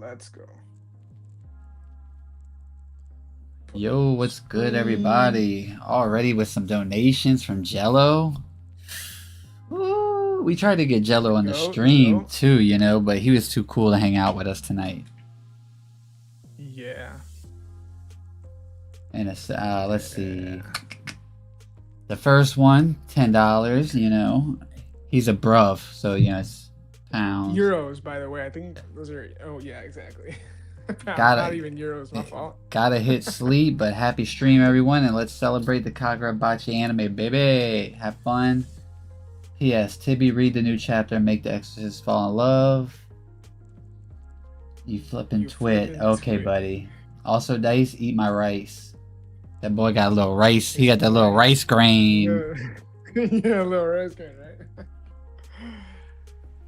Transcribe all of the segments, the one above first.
Let's go. Yo, what's good, Screen. everybody? Already with some donations from Jello. Ooh, we tried to get Jello on the stream Go. too, but he was too cool to hang out with us tonight. Yeah. And it's, let's see. The first one, $10, He's a bruv, so, it's pounds. Euros, by the way. I think those are. Oh, yeah, exactly. Gotta, Not even euros, my fault. gotta hit sleep, but happy stream, everyone, and let's celebrate the Kagurabachi anime, baby. Have fun. P.S. Tibby, read the new chapter and make the exorcist fall in love. You flippin' twit. Okay, buddy. Also, Dice, eat my rice. That boy got a little rice. He got that little rice grain. Yeah, a little rice grain, right?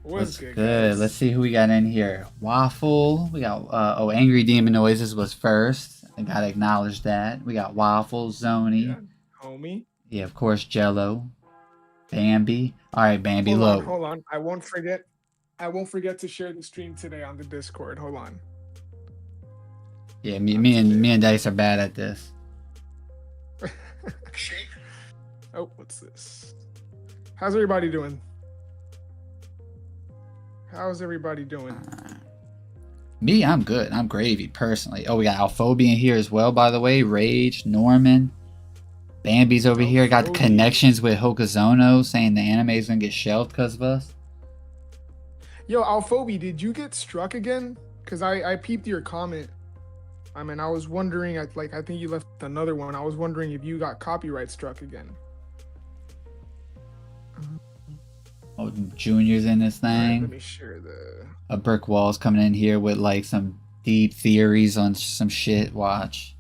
What's good? Guys? Let's see who we got in here. Waffle. We got, Angry Demon Noises was first. I gotta acknowledge that. We got Waffle, Zony. Yeah, homie. Yeah, of course, Jello. Bambi. All right, Bambi, look. Hold on. I won't forget to share the stream today on the Discord. Hold on. Yeah, me and Dice are bad at this. Oh, what's this? How's everybody doing? Me, I'm good. I'm gravy, personally. Oh, we got Alphobia in here as well, by the way. Rage, Norman. Bambi's over here. Got the connections with Hokazono, saying the anime is going to get shelved because of us. Yo, Alphobia, did you get struck again? Because I peeped your comment. I mean, I was wondering, I think you left another one. I was wondering if you got copyright struck again. Oh, Junior's in this thing. Right, let me share A brick wall's coming in here with like some deep theories on some shit. Watch.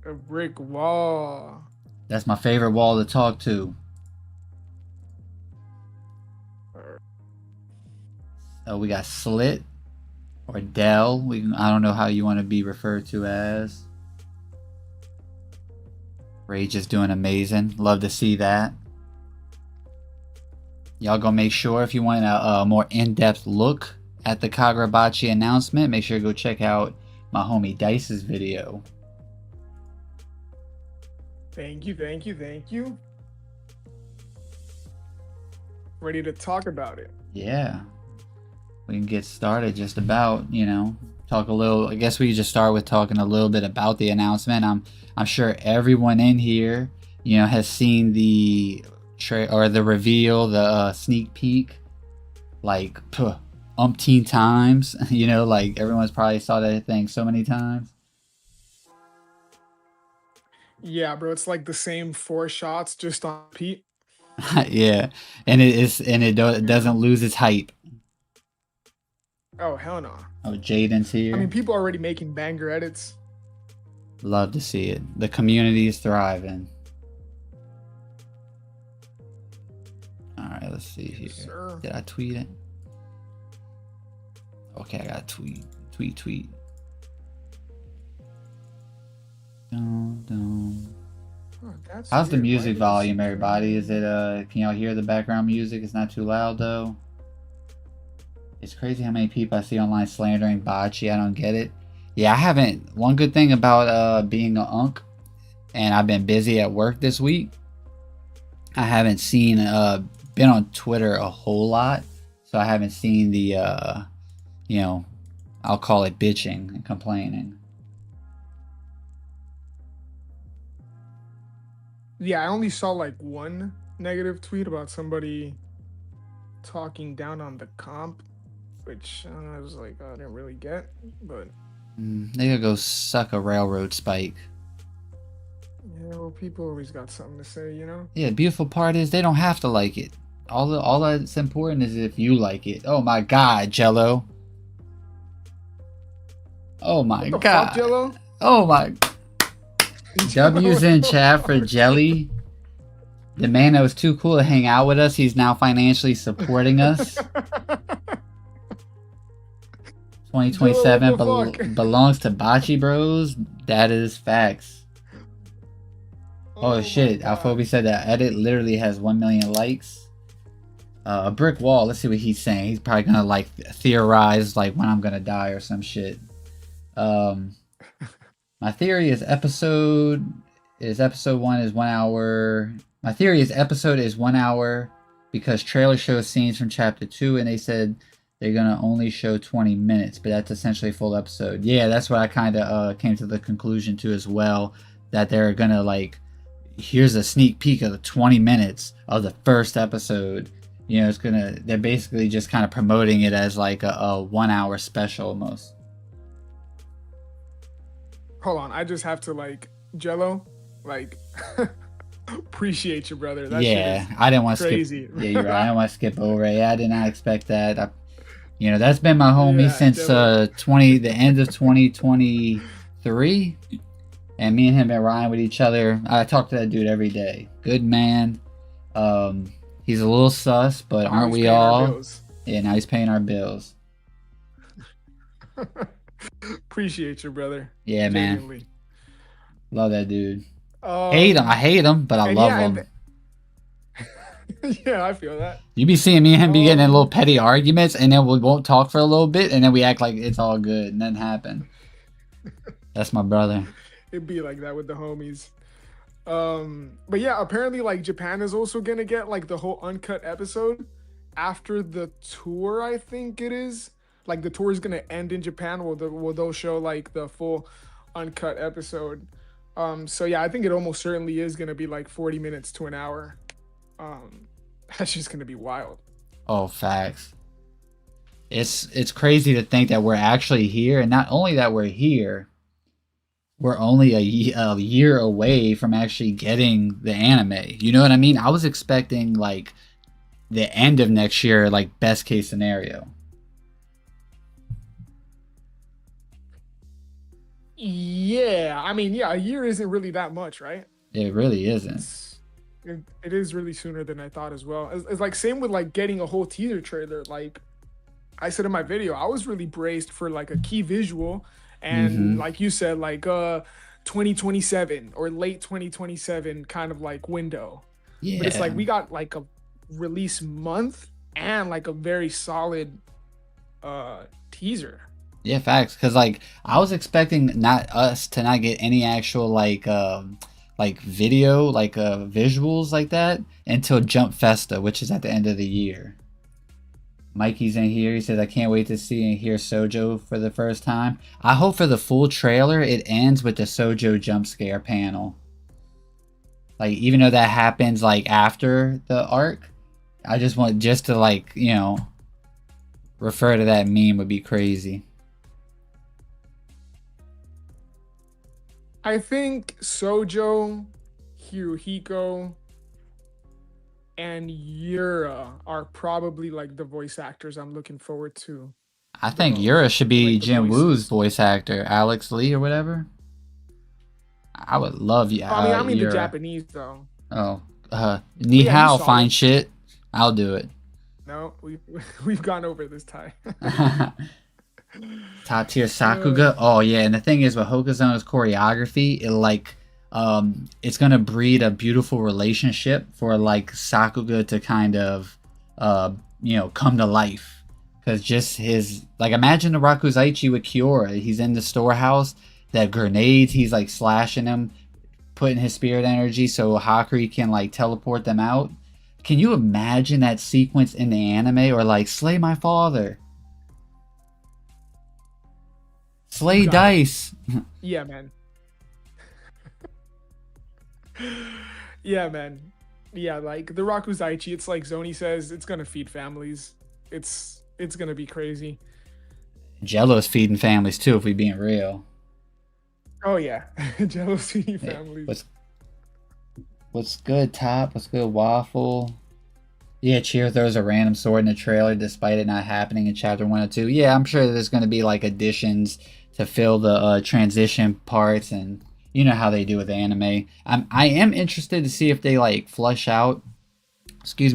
A brick wall. That's my favorite wall to talk to. So we got Slit or Dell. I don't know how you want to be referred to as. Rage is doing amazing. Love to see that. Y'all go make sure if you want a more in-depth look at the Kagurabachi announcement, make sure to go check out my homie Dice's video. Thank you. Ready to talk about it. Yeah. We can get started just about, talk a little. I guess we could just start with talking a little bit about the announcement. I'm sure everyone in here, has seen the the reveal, the sneak peek, like umpteen times. Like everyone's probably saw that thing so many times. Yeah, bro, it's like the same 4 shots just on repeat. Yeah, and it doesn't lose its hype. Oh, hell no. Oh, Jaden's here. I mean, people are already making banger edits. Love to see it. The community is thriving. Alright, let's see here. Sir. Did I tweet it? Okay, I got tweet. Dun. Oh, how's the music volume, everybody? Is it can y'all hear the background music? It's not too loud though. It's crazy how many people I see online slandering Bachi. I don't get it. Yeah, I haven't. One good thing about being an unk, and I've been busy at work this week, I haven't seen been on Twitter a whole lot, so I haven't seen the I'll call it bitching and complaining. Yeah, I only saw like one negative tweet about somebody talking down on the comp, which I was like, I didn't really get, but they gotta go suck a railroad spike. Yeah, well, people always got something to say, Yeah, the beautiful part is they don't have to like it. All that's important is if you like it. Oh my God, Jello. Oh my God. Fuck, Jello? Oh my. W's in chat for Jelly. The man that was too cool to hang out with us, he's now financially supporting us. 2027 belongs to Bachi Bros. That is facts. Oh shit, Alphobia said that edit literally has 1 million likes. A brick wall. Let's see what he's saying. He's probably gonna like theorize like when I'm gonna die or some shit. Um, my theory is episode one is 1 hour. My theory is episode is 1 hour because trailer shows scenes from chapter 2, and they said they're gonna only show 20 minutes, but that's essentially a full episode. Yeah, that's what I kind of came to the conclusion to as well, that they're gonna like, here's a sneak peek of the 20 minutes of the first episode. You know, they're basically just kind of promoting it as like a 1 hour special almost. Hold on, I just have to like Jello, like appreciate you, brother. That Yeah, I didn't want to crazy. skip. Yeah, you're right. I didn't want to skip over it. Yeah, I did not expect that. That's been my homie Yeah, since the end of 2023, and me and him been riding with each other. I talk to that dude every day. Good man. He's a little sus, but aren't we all? Yeah, now he's paying our bills. Appreciate you, brother. Yeah, genuinely. Man. Love that dude. Hate him. I hate him, but I love him. Yeah, I feel that. You be seeing me and him be getting in little petty arguments, and then we won't talk for a little bit, and then we act like it's all good, and nothing happened. That's my brother. It'd be like that with the homies. But yeah, apparently like Japan is also gonna get like the whole uncut episode after the tour. I think it is like the tour is gonna end in Japan. Will they'll show like the full uncut episode. So yeah, I think it almost certainly is gonna be like 40 minutes to an hour. That's just gonna be wild. Oh, facts. It's crazy to think that we're actually here, and not only that we're here, we're only a year away from actually getting the anime. You know what I mean? I was expecting like the end of next year, like best case scenario. Yeah, I mean, yeah, a year isn't really that much, right? It really isn't. It is really sooner than I thought as well. It's like same with like getting a whole teaser trailer. Like I said in my video, I was really braced for like a key visual, and like you said, like 2027 or late 2027 kind of like window. Yeah. But it's like we got like a release month and like a very solid teaser. Yeah, facts. Because like I was expecting not us to not get any actual like video, like visuals like that until Jump Festa, which is at the end of the year. Mikey's in here. He says, I can't wait to see and hear Sojo for the first time. I hope for the full trailer it ends with the Sojo jump scare panel. Like, even though that happens like after the arc, I just want to like, refer to that meme would be crazy. I think Sojo, Hirohiko, and Yura are probably like the voice actors I'm looking forward to. I think Yura should be like Jin Woo's voice actor, Alex Lee or whatever. I would love you. I mean Yura. The Japanese though. Oh, Ni hao, fine shit. I'll do it. No, we've gone over this time. Top tier Sakuga. Oh yeah, and the thing is with Hokuzona's choreography, it's gonna breed a beautiful relationship for like Sakuga to kind of come to life. Cause just his imagine the Rakuzaichi with Kiora. He's in the storehouse, that grenades, he's like slashing them, putting his spirit energy so Hakuri can like teleport them out. Can you imagine that sequence in the anime, or like slay my father? Slay dice. Yeah, man. Yeah, man. Yeah, like the Rakuzaichi, it's like Zoni says, it's gonna feed families. It's gonna be crazy. Jello's feeding families too, if we being real. Oh yeah, Jello's feeding families. What's good, Top? What's good, Waffle? Yeah, Cheer throws a random sword in the trailer despite it not happening in chapter 1 or 2. Yeah, I'm sure there's going to be like additions to fill the transition parts, and you know how they do with anime. I am interested to see if they like flush out,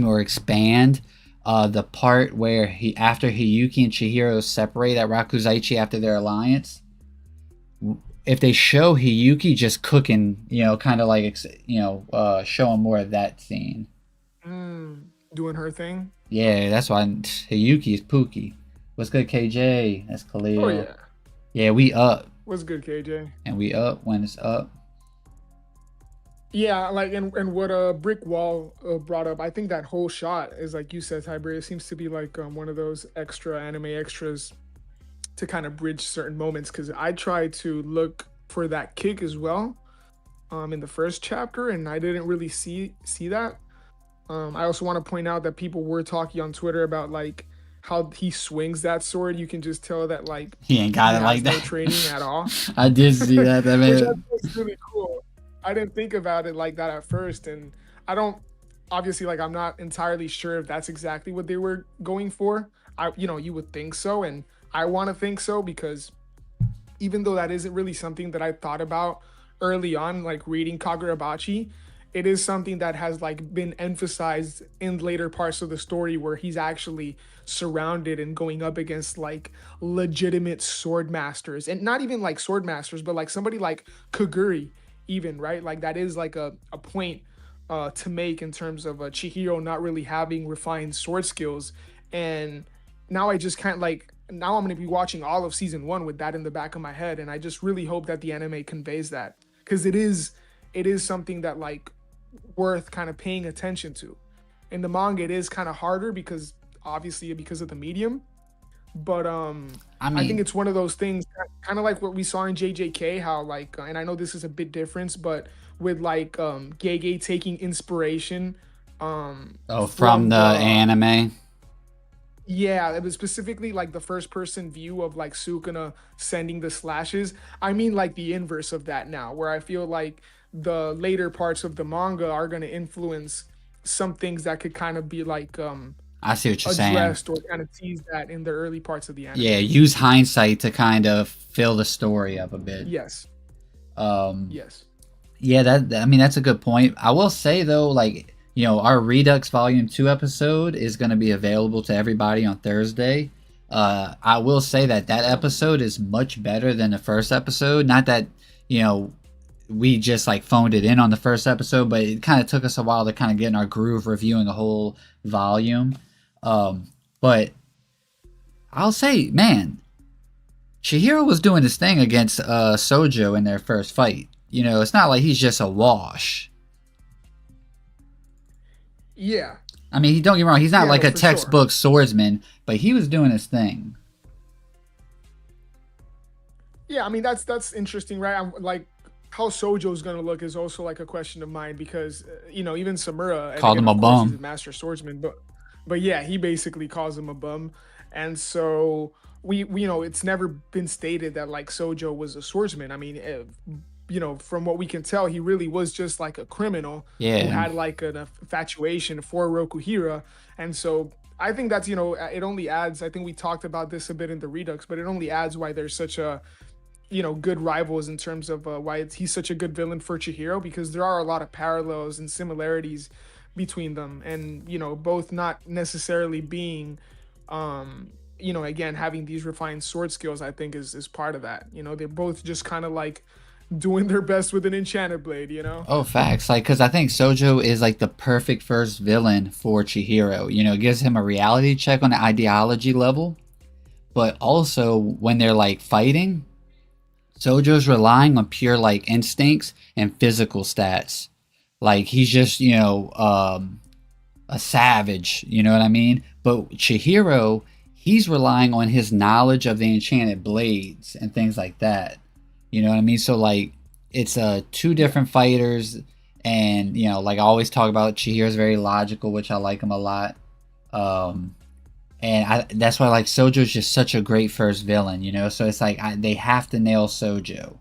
or expand the part where after Hiyuki and Chihiro separate at Rakuzaichi after their alliance. If they show Hiyuki just cooking, kind of like, showing more of that scene. Doing her thing? Yeah, that's why Hiyuki is Pookie. What's good, KJ? That's Oh Khalil. yeah. Yeah, we up. What's good, KJ? And we up when it's up. Yeah, like and what Brick Wall brought up, I think that whole shot is like you said, Hybrid. It seems to be like one of those extra anime extras to kind of bridge certain moments. Because I tried to look for that kick as well, in the first chapter, and I didn't really see that. I also want to point out that people were talking on Twitter about like how he swings that sword. You can just tell that like He ain't got he it like has no that. training at all, I did see that. That which I man. think is really cool. I didn't think about it like that at first, and I don't obviously like I'm not entirely sure if that's exactly what they were going for. You would think so, and I want to think so because even though that isn't really something that I thought about early on, like reading Kagurabachi, it is something that has like been emphasized in later parts of the story where he's actually surrounded and going up against like legitimate sword masters, and not even like sword masters, but like somebody like Kaguri, even, right? Like that is like a point to make in terms of Chihiro not really having refined sword skills. And now I just kind of like now I'm going to be watching all of season one with that in the back of my head, and I just really hope that the anime conveys that because it is something that like worth kind of paying attention to. In the manga, it is kind of harder because obviously because of the medium, but I I think mean, it's one of those things kind of like what we saw in JJK, how like and I know this is a bit difference, but with like Gege taking inspiration oh, from from the the anime. yeah, it was specifically like the first person view of like Sukuna sending the slashes. I mean like the inverse of that now, where I feel like the later parts of the manga are going to influence some things that could kind of be like I see what you're saying. addressed or kind of tease that in the early parts of the Yeah, anime. use hindsight to kind of fill the story up a bit. Yes. Um, Yes. yeah, I mean that's a good point. I will say though, like our Redux Volume 2 episode is going to be available to everybody on Thursday. I will say that episode is much better than the first episode. Not that you know we just like phoned it in on the first episode, but it kind of took us a while to kind of get in our groove reviewing a whole volume. Um, but I'll say, man, Chihiro was doing his thing against Sojo in their first fight. It's not like he's just a wash. Yeah. I mean, don't get me wrong, he's not Yeah, like no, a for sure. textbook swordsman, but he was doing his thing. Yeah, I mean that's interesting, right? I'm like how Sojo's gonna look is also like a question of mine because even Samura, and Called again him a of course he's a bum. master swordsman, but yeah, he basically calls him a bum, and so we it's never been stated that like Sojo was a swordsman. I mean, from what we can tell, he really was just like a criminal who Yeah. had like an infatuation for Rokuhira, and so. I think that's it only adds. I think we talked about this a bit in the Redux, but it only adds why there's such a good rivals in terms of why he's such a good villain for Chihiro because there are a lot of parallels and similarities between them, and both not necessarily being, again having these refined sword skills. I think is part of that. They're both just kind of like doing their best with an enchanted blade. Oh, facts. Like, because I think Sojo is like the perfect first villain for Chihiro. It gives him a reality check on the ideology level, but also when they're like fighting, Sojo's relying on pure like instincts and physical stats. Like he's just a savage. You know what I mean? But Chihiro, he's relying on his knowledge of the enchanted blades and things like that. You know what I mean? So like it's two Yeah. different fighters, and like I always talk about, Chihiro's very logical, which I like him a lot. Um, and that's why like Sojo's just such a great first villain. So it's like they have to nail Sojo,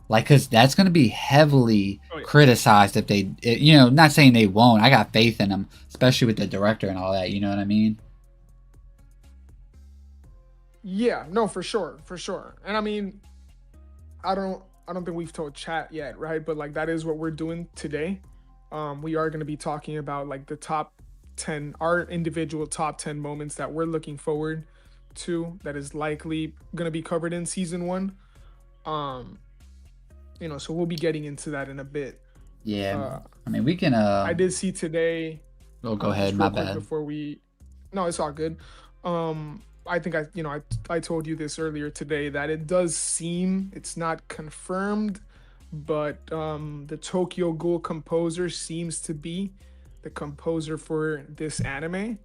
like because that's going to be heavily Oh yeah. criticized if they, not saying they won't. I got faith in them, especially with the director and all that. You know what I mean? Yeah. No, for sure, for sure. And I mean, I don't think we've told chat yet, right? But like that is what we're doing today. We are going to be talking about like the top 10, our individual top 10 moments that we're looking forward to that is likely going to be covered in season 1. Um, so we'll be getting into that in a bit. Yeah. Uh I mean, we can. I did see today Oh, go ahead. just My real quick bad. before we No, it's all good. I think I told you this earlier today that it does seem it's not confirmed, but the Tokyo Ghoul composer seems to be the composer for this anime.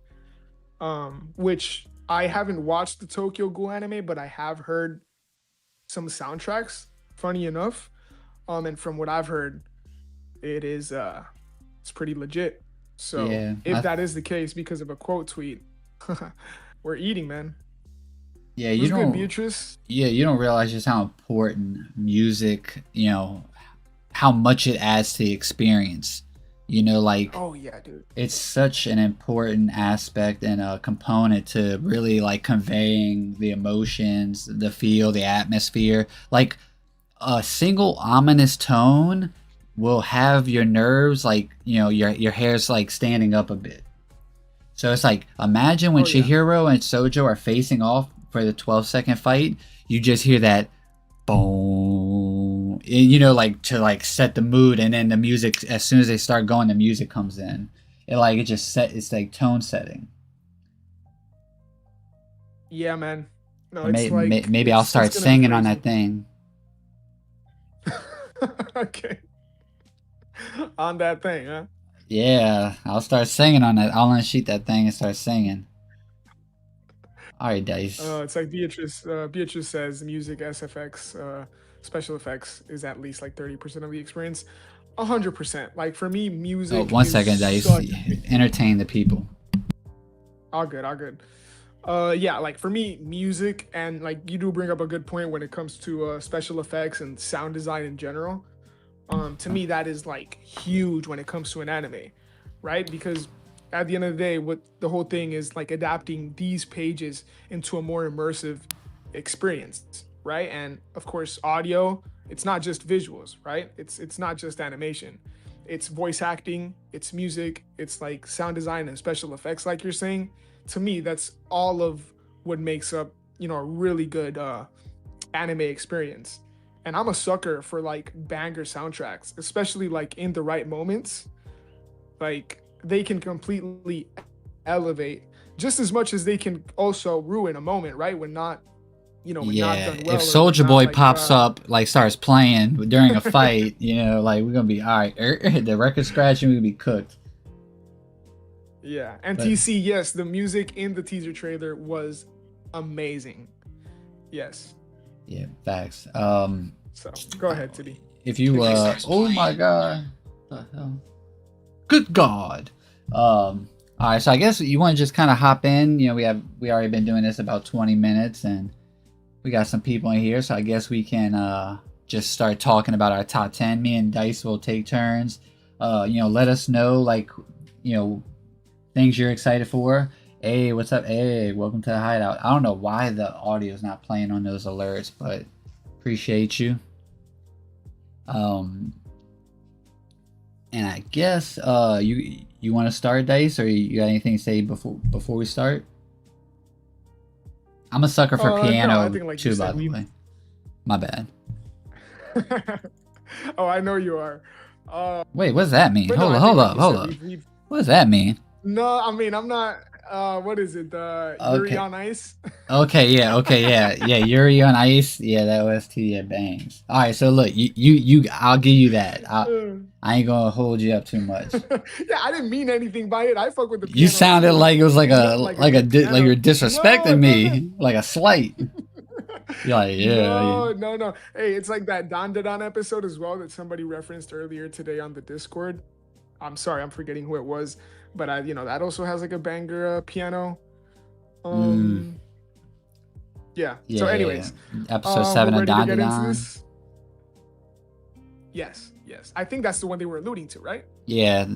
Which I haven't watched the Tokyo Ghoul anime, but I have heard some soundtracks. Funny enough, and from what I've heard, it is it's pretty legit. So Yeah, if that is the case, because of a quote tweet, we're eating, man. yeah, It you was good, don't. Beatrice. Yeah, you don't realize just how important music, how much it adds to the experience. Like Oh yeah, dude. it's such an important aspect and a component to really like conveying the emotions, the feel, the atmosphere. Like a single ominous tone will have your nerves like, your hair's like standing up a bit. So it's like, imagine when Oh yeah. Chihiro and Sojo are facing off for the 12-second fight, you just hear that boom, and, like to like set the mood, and then the music, as soon as they start going, the music comes in. It's like tone setting. Yeah, man. No, Or it's like maybe I'll it's start gonna be singing on crazy. that thing. Okay. On that thing, huh? Yeah, I'll start singing on that. I'll unsheet that thing and start singing. All right, Dice. It's like Beatrice. Beatrice says music, SFX, special effects is at least like 30% of the experience. 100%. Like for me, Oh, music one is second, Dice. such a big thing. Entertain the people. All good, all good. Yeah, like for me, music and like you do bring up a good point when it comes to special effects and sound design in general. To me, that is like huge when it comes to an anime, right? Because at the end of the day, what the whole thing is like adapting these pages into a more immersive experience, right? And of course, audio, it's not just visuals, right? It's not just animation. It's voice acting, it's music, it's like sound design and special effects, like you're saying. To me, that's all of what makes up, a really good anime experience. And I'm a sucker for like banger soundtracks, especially like in the right moments. Like they can completely elevate just as much as they can also ruin a moment, right? When not Yeah, done if well or when Soldier not Boy like pops up, like starts playing during a fight, like we're gonna be all right. The record scratching, we're gonna be cooked. yeah. And But TC, yes, the music in the teaser trailer was amazing. Yes. yeah, facts. So go ahead, Tibby. If you oh my god, what the hell? Good God. All right, so I guess you want to just kind of hop in. We already been doing this about 20 minutes, and we got some people in here, so I guess we can just start talking about our top 10. Me and Dice will take turns. Let us know like things you're excited for. Hey, what's up? Hey, welcome to the hideout. I don't know why the audio is not playing on those alerts, but appreciate you. And I guess you want to start, Dice, or you got anything to say before we start? I'm a sucker for No, I piano think like you too, by said, the way. My bad. Oh, I know you are. Wait, what does that mean? But no, I Hold think like up, you hold said, up. we've What does that mean? no, I mean I'm not what is it? Yuri Okay. on Ice? Okay, yeah. Yuri on Ice. Yeah, that OST, yeah, bangs. All right, so look, you, I'll give you that. I ain't gonna hold you up too much. Yeah, I didn't mean anything by it. I fuck with the You piano sounded too. like it was like You know, like a good like you're piano. No, disrespecting no, no. me, like a slight. You're like, yeah. No, no, no. Hey, it's like that Don Don episode as well that somebody referenced earlier today on the Discord. I'm sorry, I'm forgetting who it was, but that also has like a banger piano. Mm, Um, yeah. So, yeah. anyways, Episode we're 7 of ready to Don get into Don. this. Yes, yes. I think that's the one they were alluding to, right? Yeah,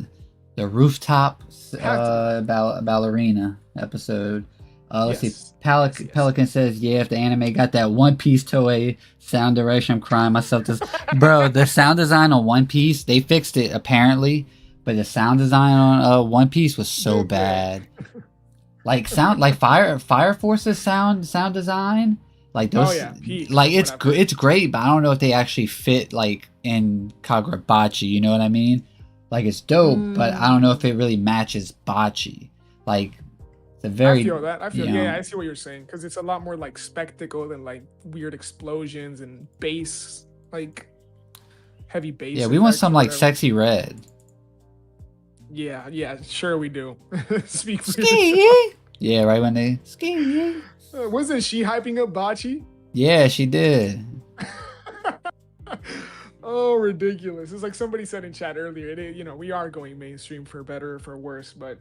the rooftop Had to be. ballerina episode. Let's see. Yes, yes, yes. Pelican says, "Yeah, if the anime got that One Piece Toei sound direction, I'm crying myself to." Bro, the sound design on One Piece, they fixed it apparently, but the sound design on One Piece was so Did they? bad. Like Fire Force's sound design, like Oh those, yeah, peak like from what I've heard. it's great, but I don't know if they actually fit like in Kagurabachi. You know what I mean? Like it's dope, but I don't know if Mm, it really matches Bachi. Like It's a I very, feel that. I feel, you yeah, know, I see what you're saying because it's a lot more like spectacle than like weird explosions and bass, like heavy yeah, bass we want effects some or like whatever. sexy red. Yeah, yeah, sure we do. Speak for yourself. Ski. Yeah, right when they ski. Wasn't she hyping up Bachi? Yeah, she did. Oh, ridiculous! It's like somebody said in chat earlier. We are going mainstream for better or for worse, but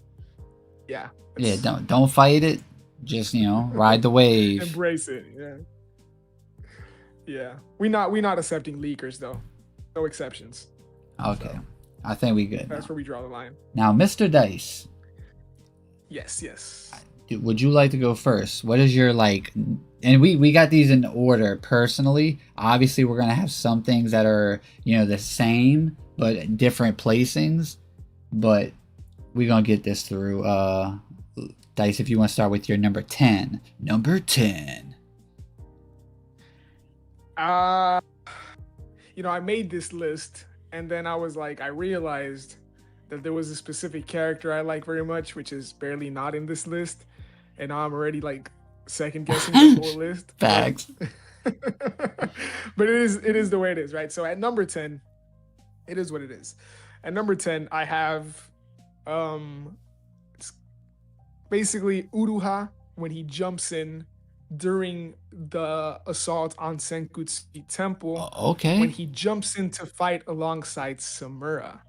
yeah, Yeah, it's don't fight it. Just ride the wave. embrace it. Yeah, yeah. We not accepting leakers though. No exceptions. Okay, So I think we good that's now. where we draw the line. Now, Mr. Dice, Yes, yes. would you like to go first? What is your like? And we got these in order. Personally, obviously, we're gonna have some things that are the same but different placings. But we're gonna get this through. Dice, if you want to start with your number 10. Number 10. Uh, I made this list, and then I was like, I realized that there was a specific character I like very much, which is barely not in this list, and now I'm already like second guessing the whole list. Facts. But it is the way it is, right? So at number 10, it is what it is. At number 10, I have it's basically Uruha when he jumps in during the assault on Senkutsu Temple. Okay. When he jumps in to fight alongside Samura.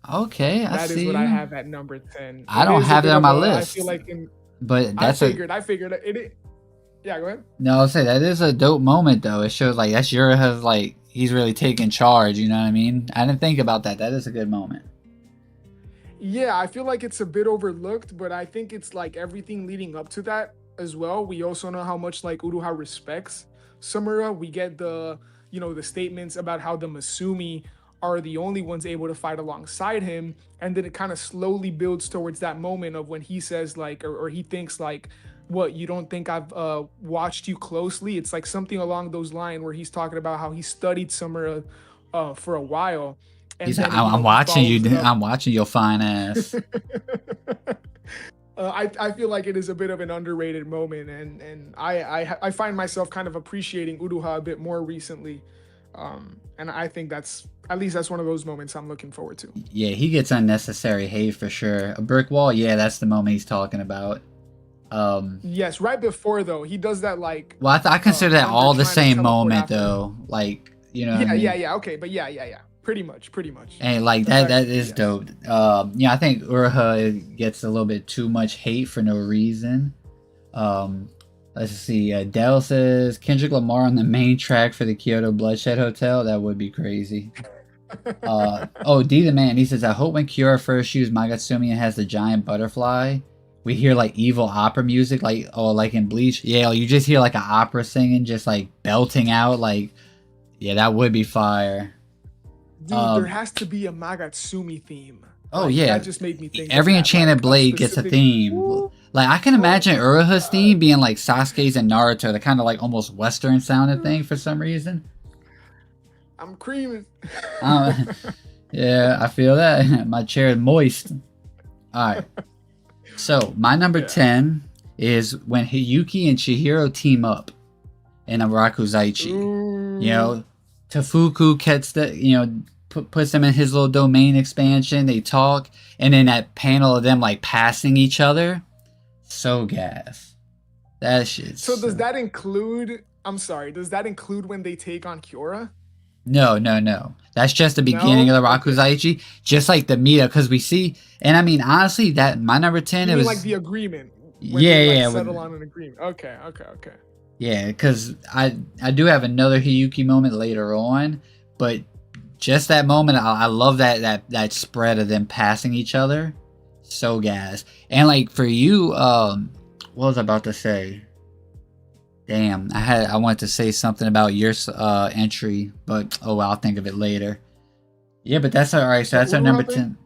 Okay, that is what I have at number 10. I don't have that on my list. I feel like but that's I figured it. Yeah, go ahead. No, I'll say that is a dope moment though. It shows like that's Uriha's like he's really taking charge. You know what I mean? I didn't think about that. That is a good moment. Yeah, I feel like it's a bit overlooked, but I think it's like everything leading up to that as well. We also know how much like Uruha respects Samura. We get the statements about how the Masumi are the only ones able to fight alongside him, and then it kind of slowly builds towards that moment of when he says like, or he thinks like, what, you don't think I've watched you closely? It's like something along those lines where he's talking about how he studied Samura for a while. And he's like, I'm watching you. I'm watching your fine ass. I feel like it is a bit of an underrated moment, and I find myself kind of appreciating Uruha a bit more recently, and I think that's one of those moments I'm looking forward to. Yeah, he gets unnecessary hate for sure. A brick wall, yeah, that's the moment he's talking about. Yes, right before though, he does that like. Well, I consider that all the same moment though. Like Yeah, what I mean? yeah. Okay, but yeah. Pretty much. And like that is dope. I think Uruha gets a little bit too much hate for no reason. Let's see. Dell says Kendrick Lamar on the main track for the Kyoto Bloodshed Hotel. That would be crazy. D the man. He says, I hope when Kiora first used Magatsumi and has the giant butterfly, we hear like evil opera music, like in Bleach. Yeah, you just hear like an opera singing, just like belting out. Like, yeah, that would be fire. Dude, there has to be a Magatsumi theme. Oh yeah, that just made me think. Every enchanted blade gets a theme. Woo. Like I can imagine Uruha's theme being like Sasuke's and Naruto, the kind of like almost Western sounding thing for some reason. I'm creaming. Yeah, I feel that. My chair is moist. All right. So my number 10 is when Hiyuki and Chihiro team up in a Rakuzaichi. Tafuku gets puts them in his little domain expansion. They talk, and then that panel of them like passing each other. So gas. That shit. So does that include? I'm sorry. Does that include when they take on Kiora? No. That's just the beginning of the Rakuzaichi. Just like the meetup, because we see, and I mean honestly, that my number 10. It was like the agreement. Settle on an agreement. Okay. Yeah, because I do have another Hiyuki moment later on, but just that moment, I love that spread of them passing each other. So gas. And like for you, what was I about to say? Damn, I wanted to say something about your entry, but oh well, I'll think of it later. Yeah, but that's all right. So that's our number 10.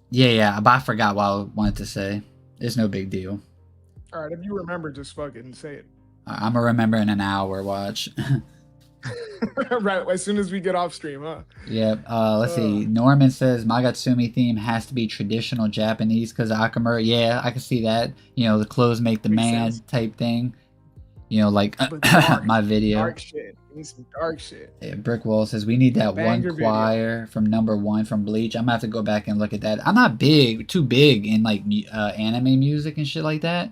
Yeah, but I forgot what I wanted to say. It's no big deal. All right, if you remember, just fucking say it. I'm gonna remember in an hour. Watch. Right, as soon as we get off stream, huh? Yep. Let's see. Norman says Magatsumi theme has to be traditional Japanese because Akamura. Yeah, I can see that. You know, the clothes make the Makes man sense. type thing. You know, like But dark, my video. dark shit. We need some dark shit. Yeah, Brick Wall says we need that one Banger video. choir from #1 from Bleach. I'm gonna have to go back and look at that. I'm not too big in like anime music and shit like that.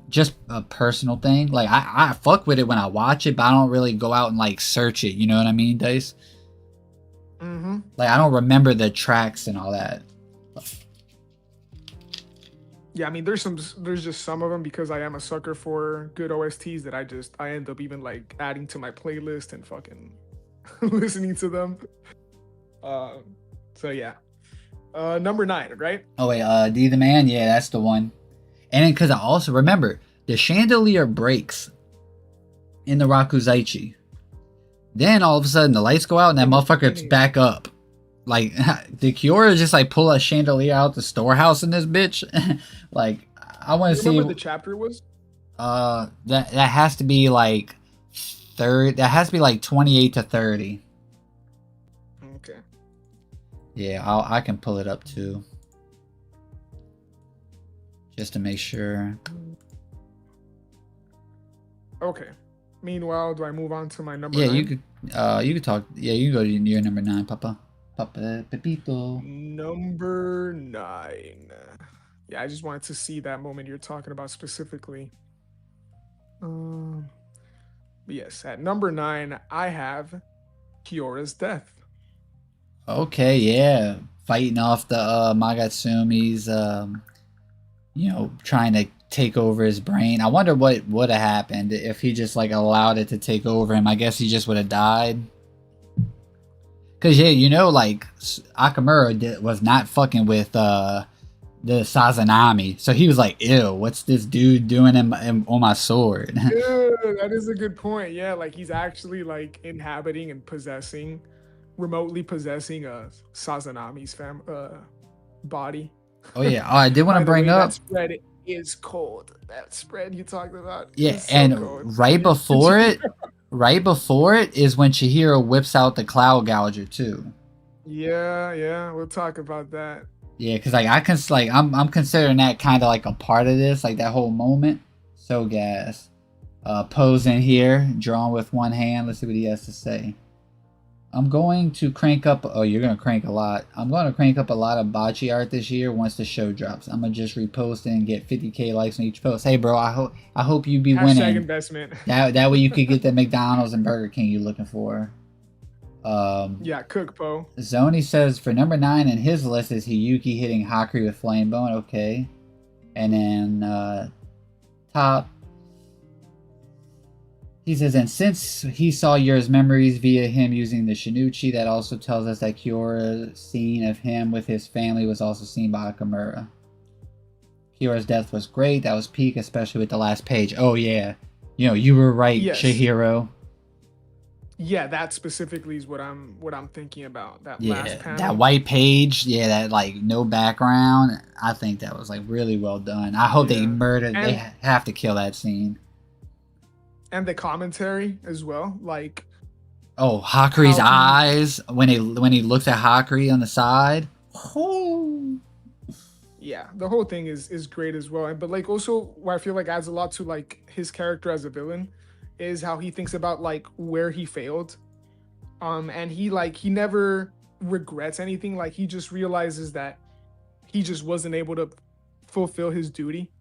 Just a personal thing. Like I fuck with it when I watch it, but I don't really go out and like search it. You know what I mean, Dice? Mm-hmm. Like I don't remember the tracks and all that. Yeah, I mean, there's just some of them because I am a sucker for good OSTs that I end up even like adding to my playlist and fucking listening to them. So yeah, number 9, right? Oh wait, D the Man, yeah, that's the one. And because I also remember the chandelier breaks in the Rakuzaichi. Then all of a sudden the lights go out and that motherfucker's back up. Like, did Kiora just like pull a chandelier out the storehouse in this bitch? Like, I want to see. Remember the chapter was? That has to be like third. That has to be like 28 to 30. Okay. Yeah, I can pull it up too, just to make sure. Okay. Meanwhile, do I move on to my number? Yeah, 9? you could talk. Yeah, you can go to your number 9, Papa. Papa Pepito. Number 9. Yeah, I just wanted to see that moment you're talking about specifically. Yes, at number 9, I have Kyora's death. Okay, yeah, fighting off the Magatsumi's, you know, trying to take over his brain. I wonder what would have happened if he just like allowed it to take over him. I guess he just would have died. Cause yeah, you know, like Akamura was not fucking with the Sazanami, so he was like, "Ew, what's this dude doing on my sword?" Dude, that is a good point. Yeah, like he's actually like inhabiting and remotely possessing Sazanami's body. Oh yeah, I did want to bring up that spread is cold. That spread you talked about. Yeah, so and cold. right before it is when Chihiro whips out the Cloud Gouger too. Yeah, we'll talk about that. Yeah, because like I'm considering that kind of like a part of this, like that whole moment. So gas. Posing here, drawn with one hand. Let's see what he has to say. I'm going to crank up. Oh, you're gonna crank a lot. I'm going to crank up a lot of bocce art this year once the show drops. I'm gonna just repost it and get 50K likes on each post. Hey, bro, I hope you be Hashtag winning. Investment. That way you could get the McDonald's and Burger King you're looking for. Yeah, cook po. Zoni says for number 9 in his list is Hiyuki hitting Hakuri with Flame Bone. Okay, and then top. He says, and since he saw Yura's memories via him using the Shinichi, that also tells us that Kyora's scene of him with his family was also seen by Akamura. Kyora's death was great. That was peak, especially with the last page. Oh, yeah. You know, you were right, yes. Chihiro. Yeah, that specifically is what I'm thinking about. That last panel. That white page, yeah, that like no background. I think that was like really well done. I hope they they have to kill that scene. And the commentary as well, like Hakuri's eyes when he looks at Hakuri on the side. Oh. Yeah, the whole thing is great as well. But like also what I feel like adds a lot to like his character as a villain is how he thinks about like where he failed. And he never regrets anything. Like he just realizes that he just wasn't able to fulfill his duty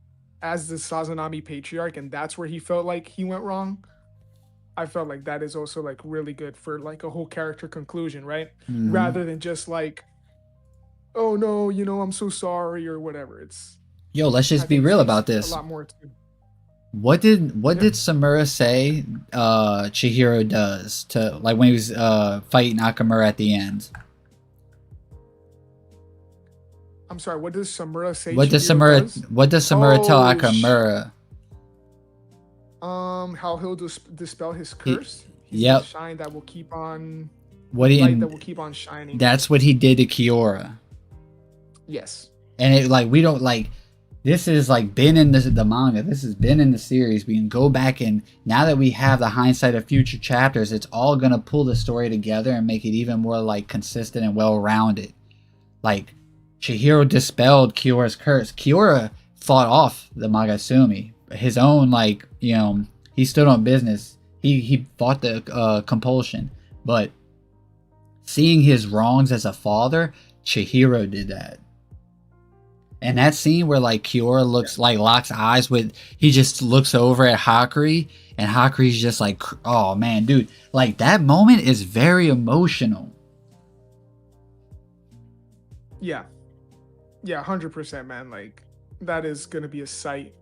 as the Sazanami patriarch, and that's where he felt like he went wrong. I felt like that is also like really good for like a whole character conclusion, right? Mm-hmm. Rather than just like, oh no, you know, I'm so sorry or whatever. It's let's just be real about this. A lot more too. What did Samura say Chihiro does to like when he was fighting Akamura at the end? I'm sorry, what does Samura say? What does Samura tell Akamura? How he'll dispel his curse. Yep. Shine that will keep on. That will keep on shining. That's what he did to Kiora. Yes. And it like we don't like this is like been in the manga. This has been in the series. We can go back, and now that we have the hindsight of future chapters, it's all gonna pull the story together and make it even more like consistent and well rounded. Like Chihiro dispelled Kyora's curse. Kyora fought off the Magasumi. His own, like, he stood on business. He fought the compulsion. But seeing his wrongs as a father, Chihiro did that. And that scene where like Kiora locks eyes with, he just looks over at Hakuri, and Hakuri's just like, oh man, dude, like that moment is very emotional. Yeah, 100%, man. Like that is gonna be a sight.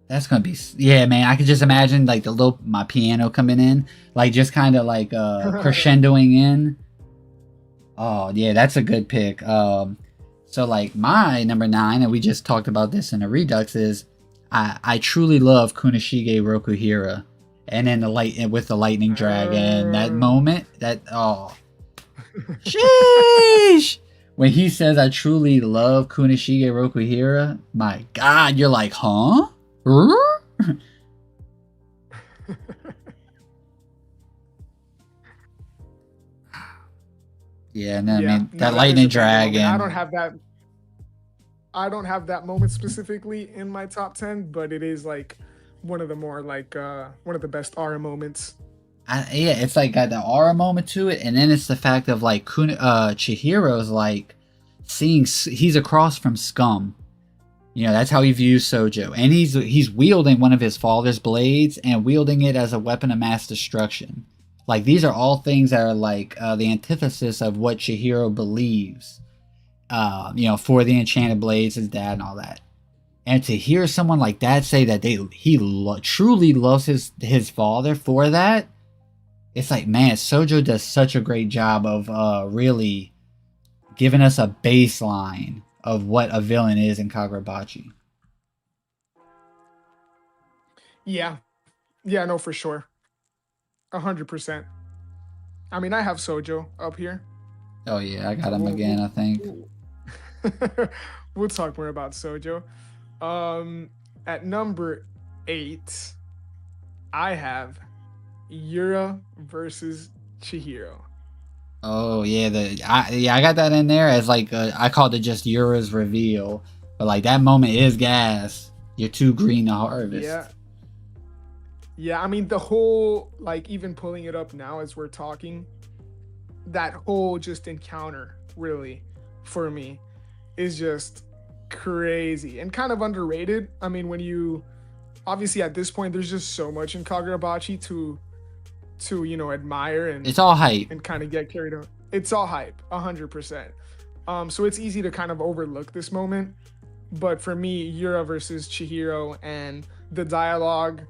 That's gonna be, yeah, man. I could just imagine like my piano coming in, like just kind of like crescendoing in. Oh yeah, that's a good pick. So like my number 9, and we just talked about this in the Redux, is I truly love Kunishige Rokuhira, and then with the lightning dragon, that moment, sheesh. When he says I truly love Kunishige Rokuhira, my God, you're like, huh? Yeah, no, I mean that lightning dragon. I don't have that moment specifically in my top 10, but it is like one of the more like one of the best aura moments. Yeah, it's like got the aura moment to it, and then it's the fact of like Chihiro's like seeing he's across from scum. That's how he views Sojo, and he's wielding one of his father's blades and wielding it as a weapon of mass destruction. Like these are all things that are like the antithesis of what Chihiro believes. For the enchanted blades, his dad, and all that. And to hear someone like that say that he truly loves his father for that, it's like, man, Sojo does such a great job of really giving us a baseline of what a villain is in Kagurabachi. Yeah, no, for sure, 100%. I mean, I have Sojo up here. Oh yeah, I got him again, I think. We'll talk more about Sojo. At number 8, I have Yura versus Chihiro. Oh yeah, I got that in there as like I called it just Yura's reveal, but like that moment is gas. You're too green to harvest. Yeah. I mean, the whole, like, even pulling it up now as we're talking, that whole just encounter really for me is just crazy and kind of underrated. I mean, when you obviously at this point there's just so much in Kagurabachi to admire, and it's all hype and kind of get carried on. It's all hype, 100%. So it's easy to kind of overlook this moment, but for me, Yura versus Chihiro and the dialogue,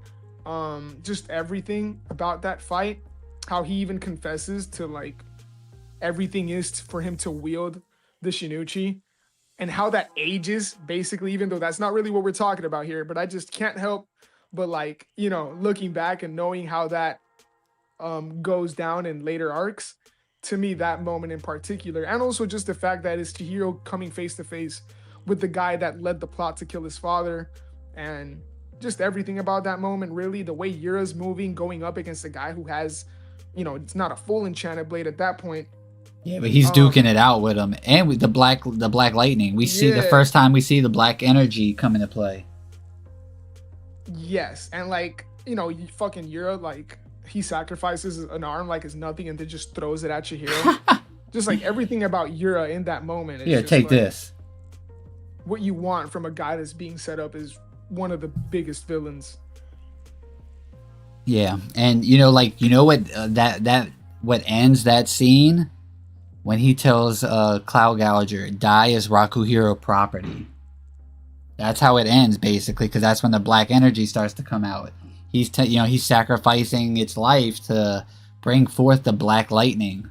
just everything about that fight, how he even confesses to like everything is for him to wield the Shinichi, and how that ages basically, even though that's not really what we're talking about here, but I just can't help but like, looking back and knowing how that goes down in later arcs, to me, that moment in particular, and also just the fact that it's Chihiro coming face to face with the guy that led the plot to kill his father, and just everything about that moment, really, the way Yura's moving, going up against a guy who has, it's not a full enchanted blade at that point. Yeah, but he's duking it out with him, and with the black lightning. We see the first time we see the black energy come into play. Yes, and like, fucking Yura, like, he sacrifices an arm like it's nothing and then just throws it at Chihiro. Just like everything about Yura in that moment. Yeah, take like, this. What you want from a guy that's being set up is one of the biggest villains. Yeah, and what ends that scene when he tells Cloud Gouger, "Dai is Rakuhiro property." That's how it ends, basically, because that's when the black energy starts to come out. He's he's sacrificing its life to bring forth the black lightning.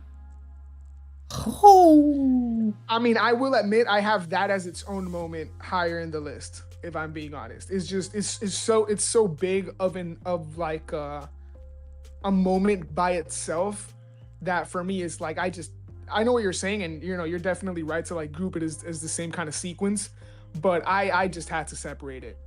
Oh. I mean, I will admit I have that as its own moment higher in the list, if I'm being honest. It's just it's so big of a moment by itself that for me is like, I know what you're saying, and you're definitely right to like group it as the same kind of sequence, but I just had to separate it.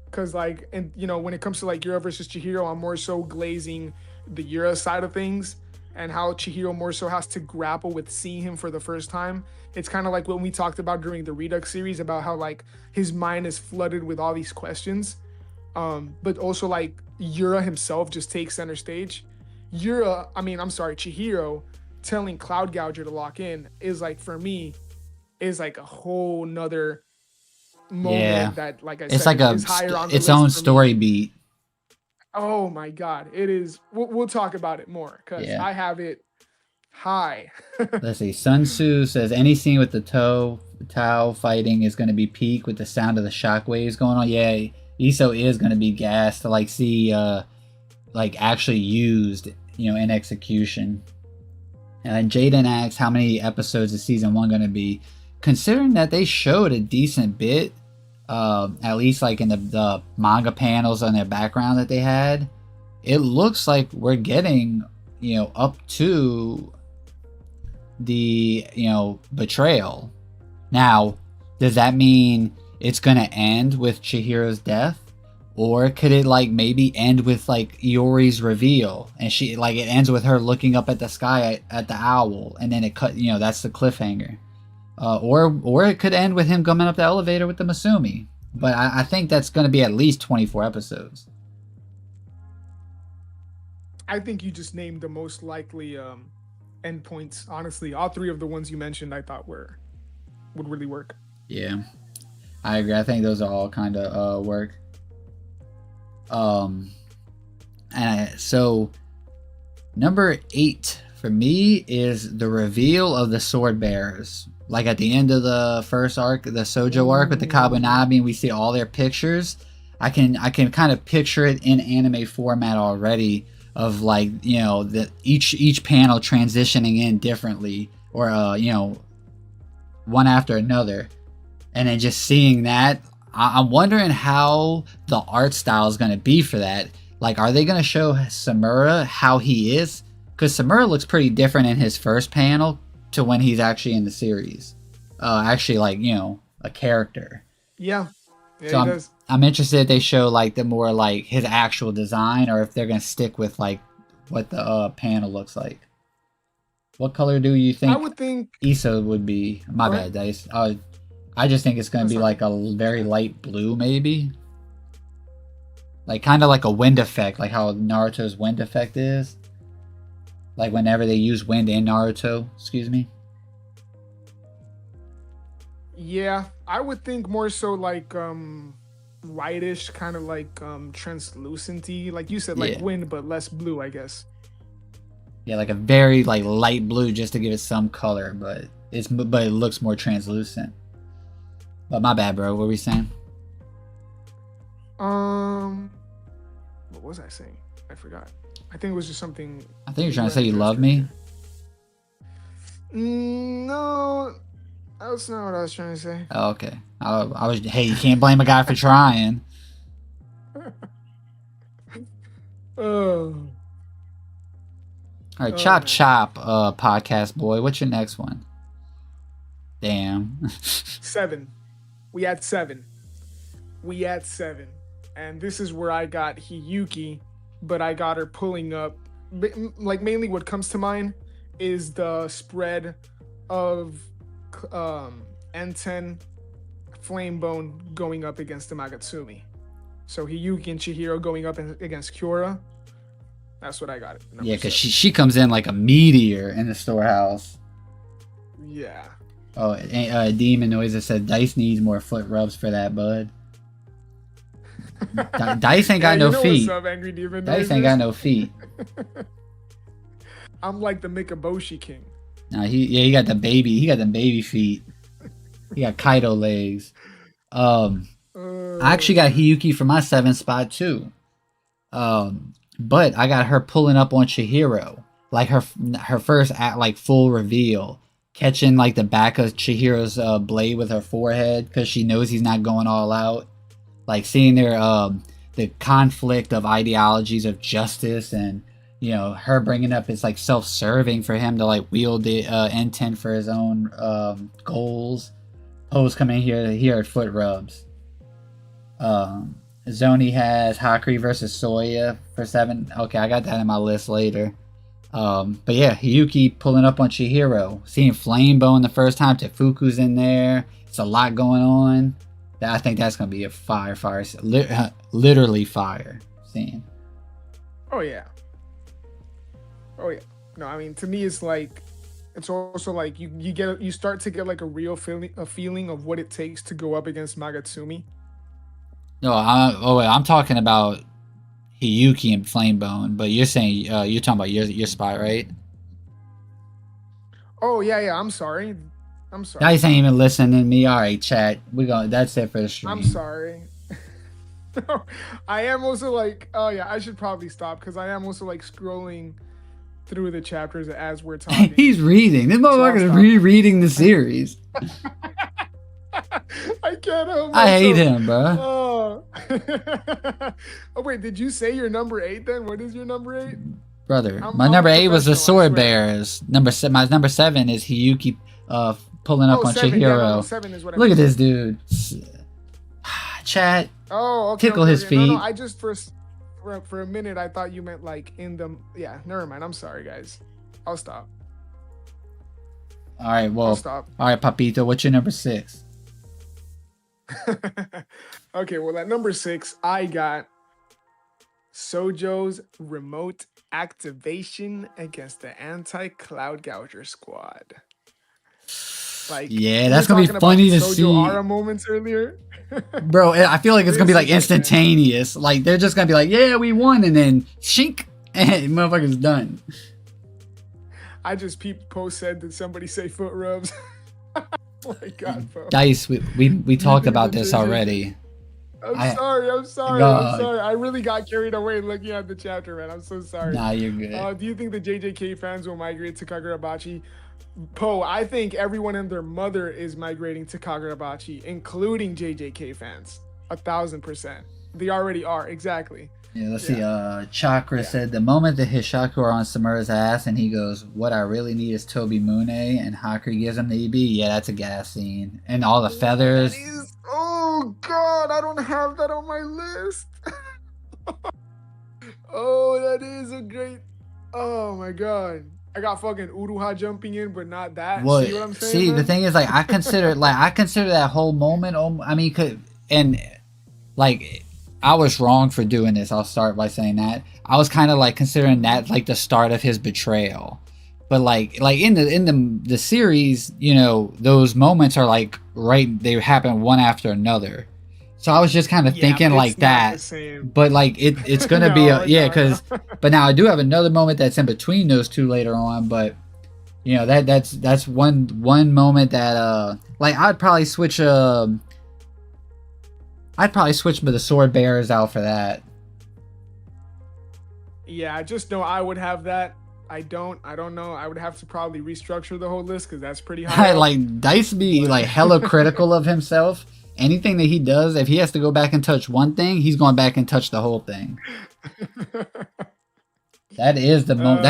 Because, like, and when it comes to like Yura versus Chihiro, I'm more so glazing the Yura side of things, and how Chihiro more so has to grapple with seeing him for the first time. It's kind of like what we talked about during the Redux series about how like his mind is flooded with all these questions. But also like Yura himself just takes center stage. Chihiro telling Cloud Gouger to lock in is like, for me, is like a whole nother moment that, like I it's said, like is higher on the its list own for story me. beat. Oh my god, it is. We'll talk about it more because I have it high. Let's see. Sun Tzu says any scene with the Tao fighting is going to be peak with the sound of the shockwaves going on. Yeah, Iso is going to be gassed to like see like actually used, in execution. And Jaden asks how many episodes is season 1 going to be, considering that they showed a decent bit. At least like in the manga panels on their background that they had, it looks like we're getting, up to the, betrayal. Now, does that mean it's going to end with Chihiro's death? Or could it like maybe end with like Iori's reveal and she like it ends with her looking up at the sky at the owl and then it cut, that's the cliffhanger. Or it could end with him coming up the elevator with the Masumi. But I think that's going to be at least 24 episodes. I think you just named the most likely endpoints. Honestly, all 3 of the ones you mentioned I thought would really work. Yeah, I agree. I think those are all kind of work. So number 8 for me is the reveal of the sword bearers. Like at the end of the first arc, the Sojo arc with the Kabunabi, and we see all their pictures. I can kind of picture it in anime format already, of like each panel transitioning in differently, or one after another, and then just seeing that. I'm wondering how the art style is going to be for that. Like, are they going to show Samura how he is? Because Samura looks pretty different in his first panel to when he's actually in the series. Actually, like, a character. Yeah. So he does. I'm interested if they show, like, the more, like, his actual design, or if they're going to stick with, like, what the panel looks like. What color do you think, I would think Iso would be? My bad, Dice. I just think it's going to be like a very light blue, maybe. Like, kind of like a wind effect, like how Naruto's wind effect is. Like, whenever they use wind in Naruto, excuse me. Yeah, I would think more so like whitish, kind of like translucenty, like you said, like wind, but less blue, I guess. Yeah, like a very like light blue, just to give it some color, but it looks more translucent. But my bad, bro. What were we saying? What was I saying? I forgot. I think it was just something. I think you're trying to say you love me. No, that's not what I was trying to say. Oh, okay. I was. Hey, you can't blame a guy for trying. Oh. All right, chop chop, podcast boy. What's your next one? Damn. 7. We had 7. And this is where I got Hiyuki, but I got her pulling up. Like, mainly what comes to mind is the spread of N10 Flamebone going up against the Magatsumi. So Hiyuki and Chihiro going up against Kyora. That's what I got. Yeah, because she comes in like a meteor in the storehouse. Yeah. Oh, Demon Noiser said Dice needs more foot rubs for that, bud. Dice ain't got no feet. What's up, Angry Demon Dice ain't got no feet. I'm like the Mikaboshi king. Nah, he got the baby. He got the baby feet. He got Kaido legs. I actually got Hiyuki for my 7th spot too. But I got her pulling up on Chihiro, like her first like full reveal, catching like the back of Chihiro's blade with her forehead because she knows he's not going all out. Like seeing their the conflict of ideologies of justice, and her bringing up it's like self-serving for him to like wield the N10 for his own goals. Poes come in here at foot rubs. Zoni has Hakri versus Soya for 7. Okay, I got that in my list later. But yeah, Hiyuki pulling up on Chihiro. Seeing Flamebone the first time. Tefuku's in there. It's a lot going on. I think that's going to be a fire. Literally fire scene. Oh, yeah. Oh, yeah. No, I mean, to me, it's like, it's also like you start to get like a real feeling of what it takes to go up against Magatsumi. No, I'm talking about Hiyuki and Flamebone, but you're saying you're talking about your spot, right? Oh yeah, I'm sorry. Guys ain't even listening to me. All right, chat. That's it for the stream. I'm sorry. I am also like, oh yeah, I should probably stop because I am also like scrolling through the chapters as we're talking. He's reading. This motherfucker's rereading the series. I can't help myself. I hate him, bro. Oh. Oh wait, did you say your number 8 then? What is your number 8? Brother, my number 8 was the Sword Bearers. My number 7 is Hiyuki pulling up on 7, Chihiro. Yeah, 7 is what Look at this dude. Chat. Oh, okay. Tickle his feet. No, I just for a minute I thought you meant like in the never mind. I'm sorry, guys. I'll stop. All right, well. I'll stop. All right, Papito, what's your number 6? Okay, well at number 6 I got Sojo's remote activation against the anti-Cloud Gouger squad. Like, yeah, that's gonna be funny to see. Aura moments earlier. Bro, I feel like it's gonna be like instantaneous. Like they're just gonna be like, yeah, we won, and then shink, and motherfucker's done. I just peeped post said that somebody say foot rubs. Oh my god, bro. Dice, we talked about this already. I'm sorry. I really got carried away looking at the chapter, man. I'm so sorry. Nah, you're good. Do you think the JJK fans will migrate to Kagurabachi? Poe, I think everyone and their mother is migrating to Kagurabachi, including JJK fans. 1,000%. They already are, exactly. Yeah, let's see. Chakra said the moment the Hishaku are on Samura's ass and he goes, "What I really need is Tobi Mune," and Hakuri gives him the EB. Yeah, that's a gas scene. And all the feathers. Oh god, I don't have that on my list. Oh, that is a great. Oh my god. I got fucking Uruha jumping in, but not that. Well, see what I'm saying? See, the thing is, like, I consider that whole moment. I mean, I was wrong for doing this. I'll start by saying that I was kind of like considering that like the start of his betrayal, but like in the series, you know, those moments are like they happen one after another. So I was just kind of thinking like that, but like it's gonna be but now I do have another moment that's in between those two later on. But you know that's one moment that like I'd probably switch the Sword Bearers out for that. Yeah, I just know I would have that. I don't know. I would have to probably restructure the whole list because that's pretty high. Like Dice be like hella critical of himself. Anything that he does, if he has to go back and touch one thing, he's going back and touch the whole thing. That is the moment.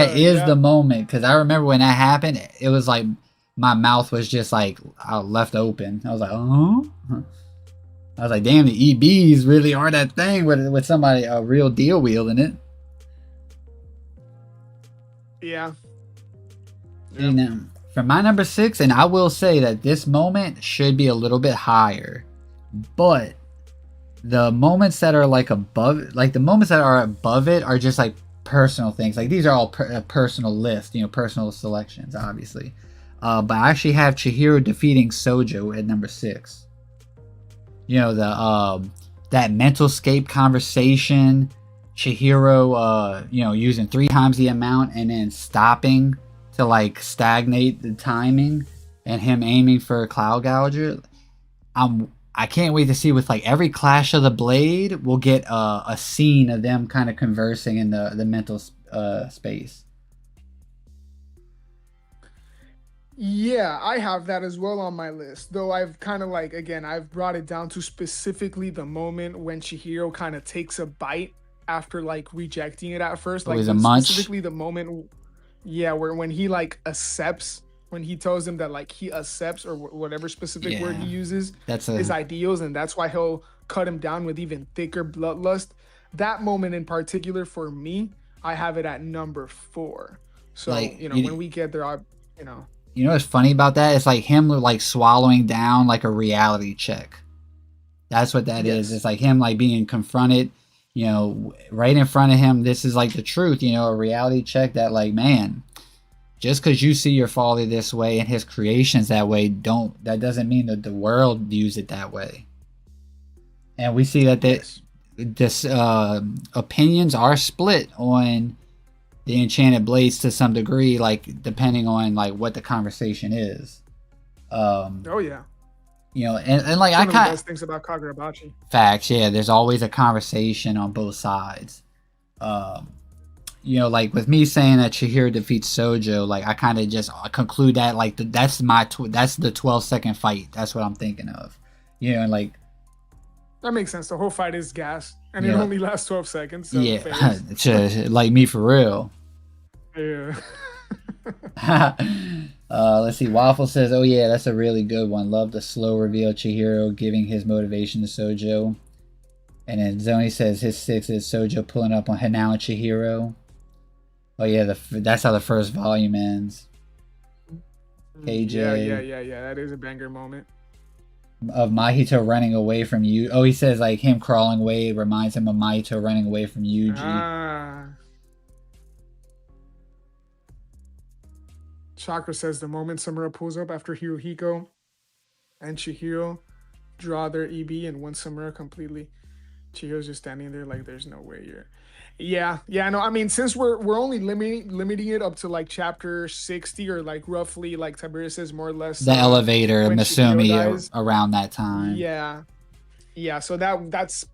The moment, because I remember when that happened, it was like my mouth was just like left open. I was like, oh. I was like, damn, the EBs really are that thing with somebody a real deal wielding it. Yeah. You know, for my number 6, and I will say that this moment should be a little bit higher. But the moments that are like above it are just like personal things. Like these are all personal lists, you know, personal selections, obviously. But I actually have Chihiro defeating Sojo at number 6. You know, that mental scape conversation, Chihiro, you know, using 3 times the amount and then stopping to like stagnate the timing, and him aiming for a Cloud Gouger. I can't wait to see with like every clash of the blade, we'll get a scene of them kind of conversing in the mental space. Yeah, I have that as well on my list. Though I've kind of like, again, I've brought it down to specifically the moment when Chihiro kind of takes a bite after like rejecting it at first. Like a munch. Specifically the moment, yeah, when he like accepts when he tells him that like he accepts or whatever specific word he Yeah, uses that's his a ideals, and that's why he'll cut him down with even thicker bloodlust. That moment in particular for me, I have it at number 4. So like you know when we get there, I you know you know what's funny about that? It's like him like swallowing down like a reality check. That's what that is. yes It's like him like being confronted, you know, right in front of him. This is like the truth, you know, a reality check that like, man, just because you see your father this way and his creations that way, that doesn't mean that the world views it that way. And we see that yes this opinions are split on the enchanted blades to some degree, like depending on like what the conversation is. oh yeah, You know, and like it's I one of the kind best things about Kagurabachi. facts, yeah. There's always a conversation on both sides. Um, you know, like with me saying that Chihiro defeats Sojo, like I kind of just conclude that like that's the 12-second fight. That's what I'm thinking of. You know, and like That makes sense. The whole fight is gas, and you it know, only lasts 12 seconds. So yeah, phase. like me for real. Yeah. Let's see. Waffle says, "Oh yeah, that's a really good one. Love the slow reveal. Chihiro giving his motivation to Sojo." And then Zoni says his 6 is Sojo pulling up on Hanao and Chihiro. Oh yeah, that's how the first volume ends. KJ Yeah. That is a banger moment. of Mahito running away from you. Oh, he says like him crawling away reminds him of Mahito running away from Yuji. Ah. Chakra says the moment Samura pulls up after Hirohiko and Chihiro draw their EB and win Samura completely. Chihiro's just standing there like there's no way you're. Yeah. No, I mean since we're only limiting it up to like chapter 60 or like roughly like Tiberius says more or less The elevator, when Chihiro Masumi, dies. around that time. Yeah. So that's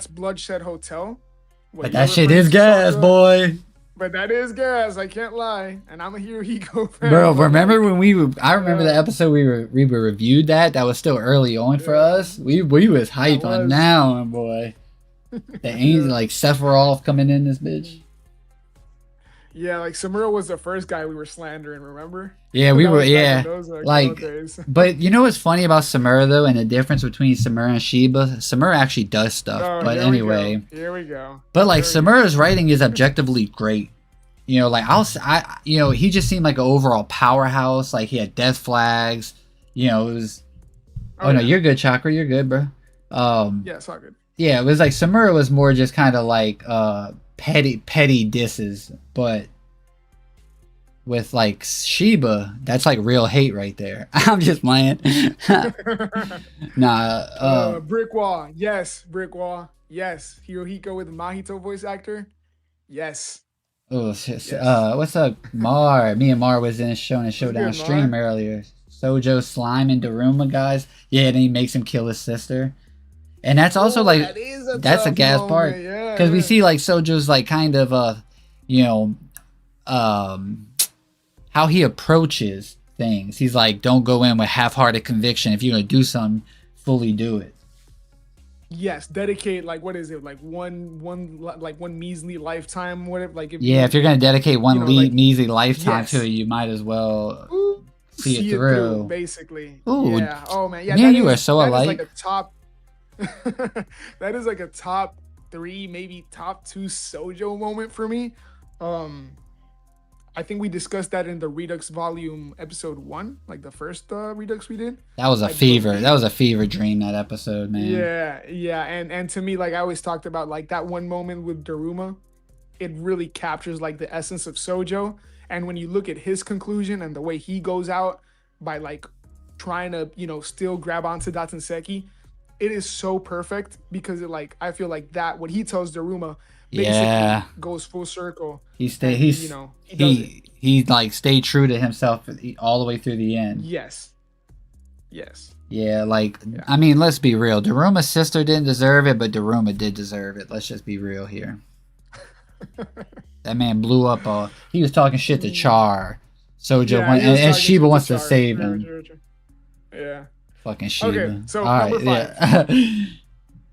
Bloodshed Hotel. But that shit is gas, boy. But that is gas. I can't lie, and I'm a Hirohiko fan. Bro, remember when I remember the episode we reviewed that. That was still early on for us. We was hyped on now, boy. The angel like Sephiroth coming in this bitch. Yeah, like Samura was the first guy we were slandering. Remember? Yeah, we were. Yeah, like. But you know what's funny about Samura though, and the difference between Samura and Shiba? Samura actually does stuff. Oh, but anyway, here we go. But like Samura's writing is objectively great. You know, like you know, he just seemed like an overall powerhouse. Like he had death flags. You know, it was. Oh no, you're good, Chakra. You're good, bro. Yeah, it's all good. Yeah, it was like Samura was more just kind of like petty disses, but with like Shiba, that's like real hate right there. I'm just playing. Nah. Brick wall, yes. Brick wall, yes. Hirohiko with Mahito voice actor, yes. Oh shit. Yes. What's up, Mar? Me and Mar was in a showdown stream earlier. Sojo slime and Daruma guys. Yeah, and he makes him kill his sister. And that's also like that's a gas part because we see like Sojo's like kind of you know how he approaches things. He's like, don't go in with half-hearted conviction. If you're gonna do something, fully do it. Yes, dedicate like what is it like one measly lifetime, whatever. Like if you're gonna dedicate one measly lifetime to it, you might as well see it through. Basically. Ooh, yeah. Oh man. Yeah. You are so alike. Like a top. That is like a top 3, maybe top 2 Sojo moment for me. I think we discussed that in the Redux Volume episode 1, like the first Redux we did. That was a fever. That was a fever dream, that episode, man. Yeah. And to me, like I always talked about, like that one moment with Daruma, it really captures like the essence of Sojo. And when you look at his conclusion and the way he goes out by like trying to, you know, still grab onto Datsenseki, it is so perfect because it like I feel like that what he tells Daruma basically goes full circle. He like stayed true to himself all the way through the end. Yes. Yeah, like I mean, let's be real. Daruma's sister didn't deserve it, but Daruma did deserve it. Let's just be real here. That man blew up. He was talking shit to Char. Sojo and Shiba wants to save him. Yeah. Fucking Shiba. Okay, so number 5. Yeah.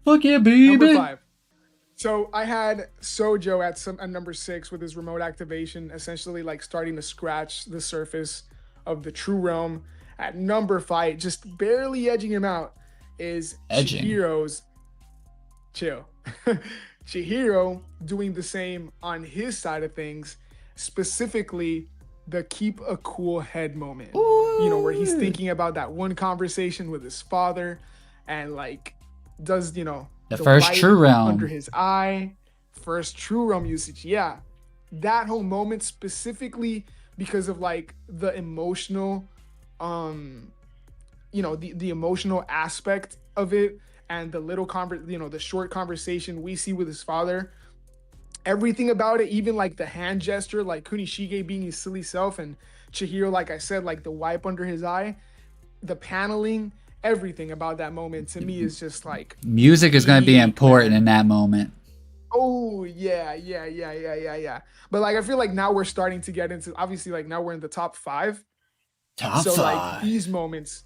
Fuck yeah, baby. Number 5. So I had Sojo at number 6 with his remote activation, essentially like starting to scratch the surface of the True Realm. At number 5, just barely edging him out, is Chihiro's chill. Chihiro doing the same on his side of things, specifically the keep a cool head moment. Ooh. You know, where he's thinking about that one conversation with his father and like does, you know, the first True Realm under his eye, first True Realm usage. Yeah. That whole moment specifically because of like the emotional you know, the emotional aspect of it and the little the short conversation we see with his father, everything about it, even like the hand gesture, like Kunishige being his silly self and Chihiro, like I said, like the wipe under his eye, the paneling, everything about that moment to me is just like music is going to be important in that moment. Oh yeah. But like I feel like now we're starting to get into, obviously like now we're in the top 5. So like these moments,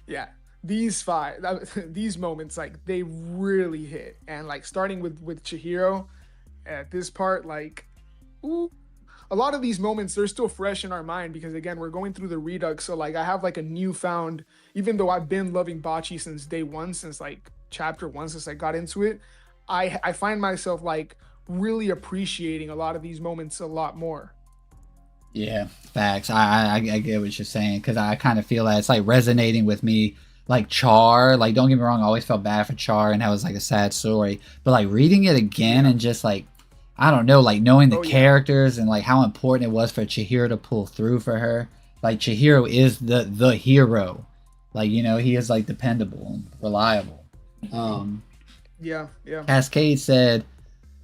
yeah, these moments, like they really hit. And like starting with Chihiro at this part, like, ooh, a lot of these moments, they're still fresh in our mind because again, we're going through the Redux. So like I have like a newfound, even though I've been loving Bocce since day 1, since like chapter 1, since I got into it, I find myself like really appreciating a lot of these moments a lot more. Yeah, facts. I get what you're saying because I kind of feel that it's like resonating with me. Like Char, like don't get me wrong, I always felt bad for Char and that was like a sad story. But like reading it again and just like, I don't know, like knowing the characters and like how important it was for Chihiro to pull through for her. Like Chihiro is the hero. Like, you know, he is like dependable and reliable. Yeah. Cascade said,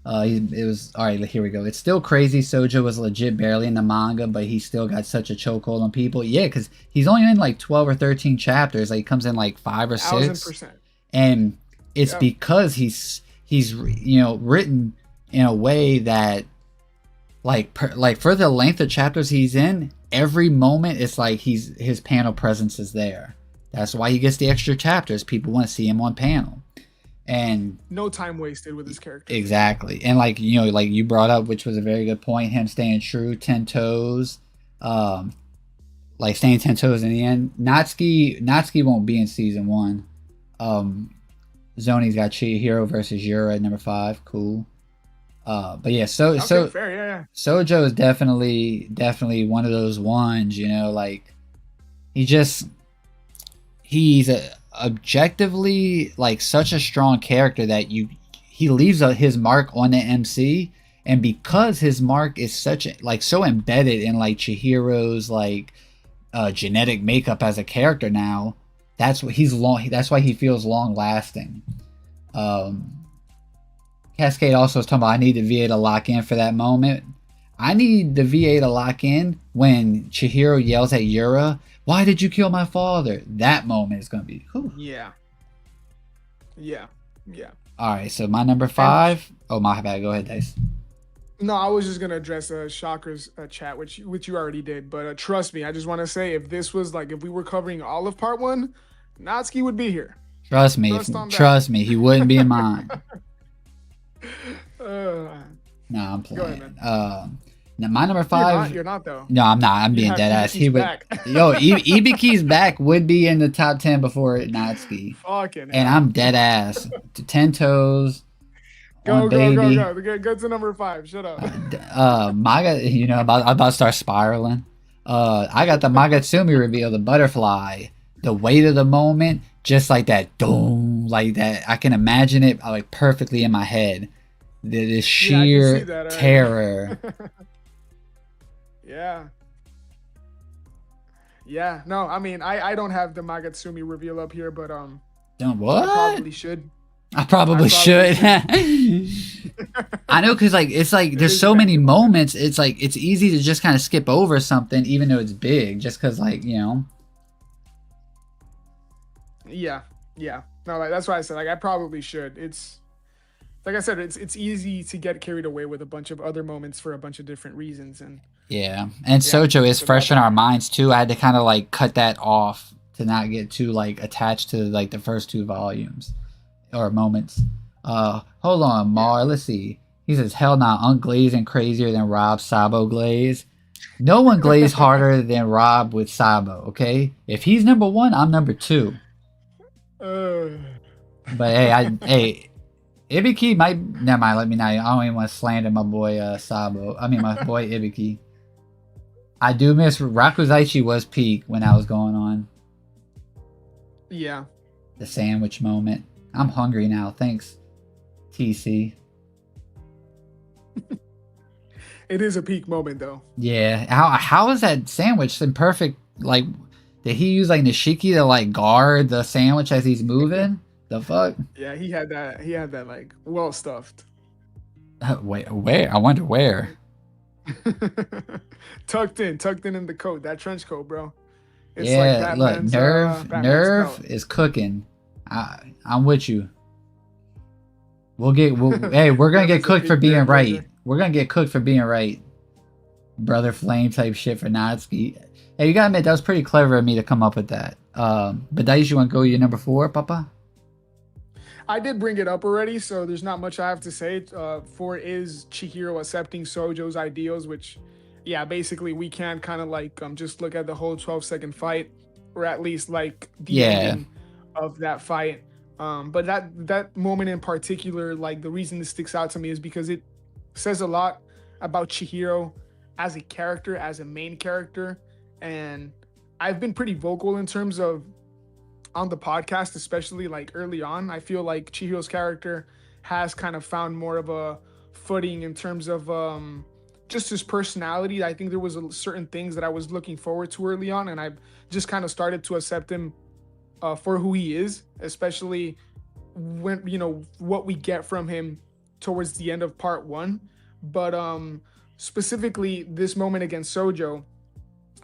it was all right. Here we go. It's still crazy. Sojo was legit barely in the manga, but he still got such a chokehold on people. Yeah, because he's only in like 12 or 13 chapters. Like he comes in like 5 or 6, 1,000%. And it's because he's you know written in a way that like for the length of chapters he's in, every moment it's like his panel presence is there. That's why he gets the extra chapters. People want to see him on panel. And no time wasted with his character. Exactly. And like, you know, like you brought up, which was a very good point, him staying true, 10 toes, like staying 10 toes in the end. Natsuki won't be in season 1. Zoni's got Chihiro versus Yura at number 5. Cool. But yeah, fair, yeah. Sojo is definitely one of those ones, you know, like he's objectively like such a strong character that he leaves his mark on the MC, and because his mark is so embedded in like Chihiro's like genetic makeup as a character now, that's why he feels long lasting. Cascade also was talking about I need the VA to lock in for that moment. I need the VA to lock in when Chihiro yells at Yura, "Why did you kill my father?" That moment is going to be... Whew. Yeah. All right, so my number 5... Oh, my bad. Go ahead, Dice. No, I was just going to address Shocker's chat, which you already did. But trust me, I just want to say, if this was like, if we were covering all of part 1, Natsuki would be here. Trust me, he wouldn't be in mine. No, I'm playing. Go ahead, man. Now my number 5. You're not though. No, I'm not. I'm being dead ass. He would. Ibiki's back would be in the top 10 before Natsuki. Fucking. And I'm dead ass. 10 toes. Go. Go to number 5. Shut up. Maga, you know, I'm about to start spiraling. I got the Magatsumi reveal, the butterfly, the weight of the moment, just like that. Boom, like that. I can imagine it like perfectly in my head. This sheer terror. Yeah. No, I mean, I don't have the Magatsumi reveal up here, but what? I probably should. I probably should. I know, because like it's like there's so many moments. It's like it's easy to just kind of skip over something, even though it's big, just because like, you know. Yeah. No, like that's why I said like I probably should. It's like I said, it's easy to get carried away with a bunch of other moments for a bunch of different reasons, and Sojo is fresh in our minds too. I had to kind of like cut that off to not get too like attached to like the first 2 volumes or moments. Hold on, Mar. Let's see. He says, "Hell nah, Unc Glazing crazier than Rob Sabo Glaze." No one glazed harder than Rob with Sabo, okay? If he's number one, I'm number two. Uh, But hey, Ibiki might. Never mind, let me not. I don't even want to slander my boy Sabo. I mean, my boy Ibiki. I do miss Rakuzaichi was peak when that was going on. yeah. The sandwich moment. I'm hungry now. Thanks, TC. It is a peak moment though. Yeah. How is that sandwich in perfect? Like, did he use like Nishiki to like guard the sandwich as he's moving? The fuck? Yeah, he had that. He had that like well stuffed. Wait, where? I wonder where. tucked in the coat, that trench coat, bro. It's like Yeah, look, Nerve Batman's belt. is cooking. I'm with you. Hey, we're gonna get cooked for being right. We're gonna get cooked for being right. Brother Flame type shit for Natsuki. Hey, you gotta admit that was pretty clever of me to come up with that. But Dice, you wanna go your number 4, Papa? I did bring it up already, so there's not much I have to say. 4 is Chihiro accepting Sojo's ideals, which, yeah, basically we can kind of like just look at the whole 12-second fight, or at least like the ending of that fight. But that moment in particular, like the reason this sticks out to me is because it says a lot about Chihiro as a character, as a main character, and I've been pretty vocal in terms of on the podcast, especially like early on. I feel like Chihiro's character has kind of found more of a footing in terms of just his personality. I think there was certain things that I was looking forward to early on, and I've just kind of started to accept him for who he is, especially when what we get from him towards the end of part 1. But specifically this moment against Sojo,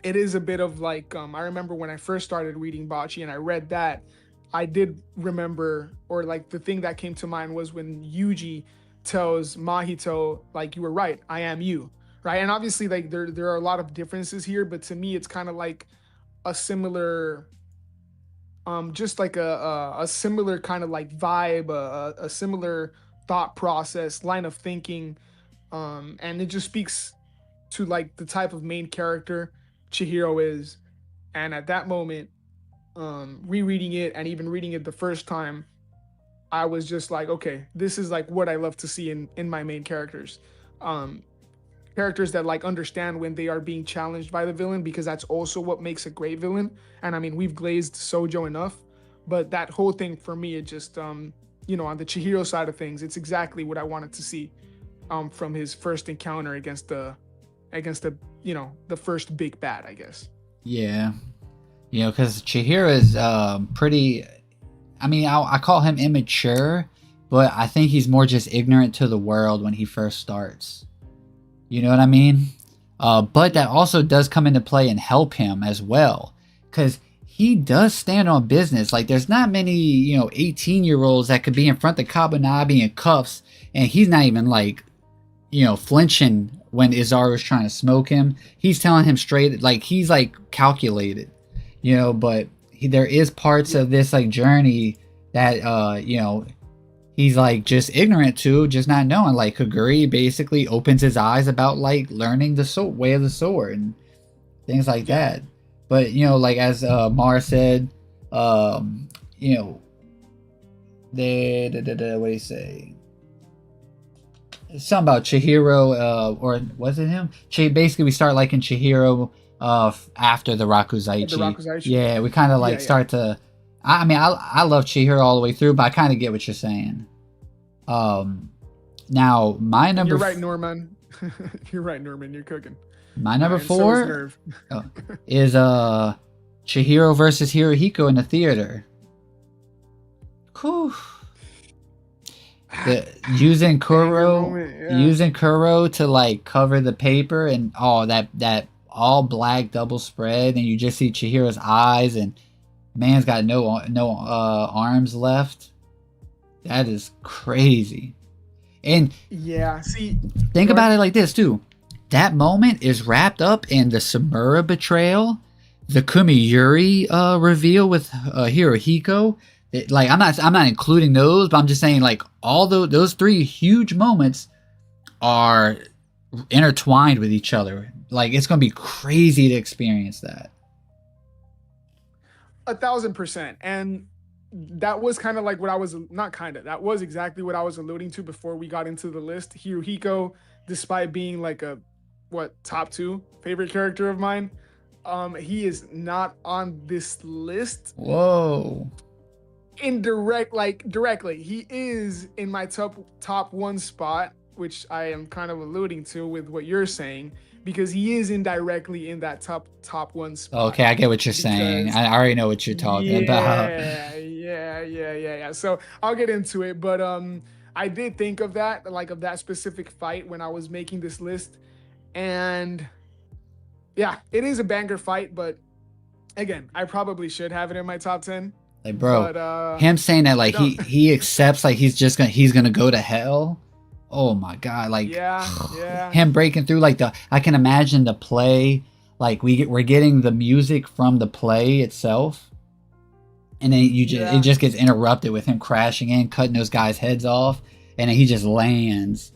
it is a bit of like I remember when I first started reading Bocce and I read that, I did remember, or like the thing that came to mind was when Yuji tells Mahito, like, you were right, I am you, right? And obviously like there are a lot of differences here, but to me it's kind of like a similar just like a similar kind of like vibe, a similar thought process, line of thinking, and it just speaks to like the type of main character Chihiro is. And at that moment, rereading it and even reading it the first time, I was just like, okay, this is like what I love to see in my main characters. Characters that like understand when they are being challenged by the villain, because that's also what makes a great villain. And I mean, we've glazed Sojo enough, but that whole thing for me, it just on the Chihiro side of things, it's exactly what I wanted to see from his first encounter against the the first big bad, I guess. Yeah, because Chihiro is pretty. I mean, I call him immature, but I think he's more just ignorant to the world when he first starts. You know what I mean? But that also does come into play and help him as well, because he does stand on business. Like, there's not many 18-year-olds that could be in front of Kabunabi in cuffs, and he's not even like flinching when Izaru's trying to smoke him. He's telling him straight, like, he's like calculated, but there is parts of this like journey that he's like just ignorant to, just not knowing. Like, Kaguri basically opens his eyes about like learning the way of the sword and things like that. But like as Mar said, what do you say? Something about Chihiro, or was it him? Basically, we start liking Chihiro after the Rakuzaichi. Yeah, we kind of like start to. I mean, I love Chihiro all the way through, but I kind of get what you're saying. Now my number. You're right, Norman. You're right, Norman. You're cooking. My number 4 is Chihiro versus Hirohiko in the theater. Whew. Using Kuro to like cover the paper, and that all black double spread, and you just see Chihiro's eyes, and man's got no arms left. That is crazy. And think about it like this too. That moment is wrapped up in the Samura betrayal, the Kumiyuri reveal with Hirohiko. Like, I'm not including those, but I'm just saying, like, all those 3 huge moments are intertwined with each other. like it's gonna be crazy to experience that. 1,000%. And that was kind of like what I was not kind of that was exactly what I was alluding to before we got into the list. Hirohiko, despite being like a top 2 favorite character of mine, he is not on this list. Whoa. Directly, he is in my top 1 spot, which I am kind of alluding to with what you're saying, because he is indirectly in that top 1 spot. Okay, I get what you're saying. I already know what you're talking about. Yeah. So I'll get into it, but I did think of that, like of that specific fight when I was making this list, and yeah, it is a banger fight. But again, I probably should have it in my top 10. Like, bro, but, him saying that like he accepts like he's gonna go to hell. Oh my god, like yeah. Him breaking through like I can imagine the play, like we're getting the music from the play itself, and then it just gets interrupted with him crashing in, cutting those guys' heads off, and then he just lands.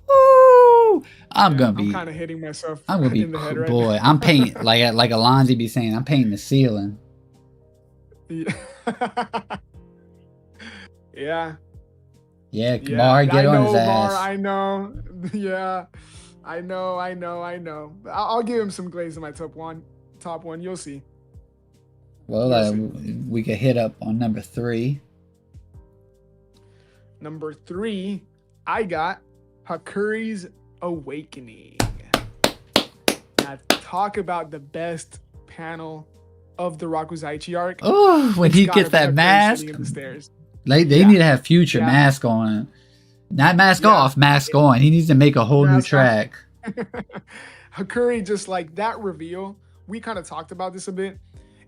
Woo! I'm kind of hitting myself. I'm gonna be in the head right boy. now. I'm painting like Alonzi be saying. I'm painting the ceiling. Yeah. Yeah, Mar, get on his ass. I know. Yeah, I know. I'll give him some glaze in my top one. You'll see. Well, we could hit up on number 3. Number 3, I got Hakuri's Awakening. Now, talk about the best panel of the Rakuzaichi arc. Oh, when he gets that mask. In the stairs. They need to have Future mask on. Not mask off, mask on. He needs to make a whole new track. Hakuri, just like that reveal, we kind of talked about this a bit,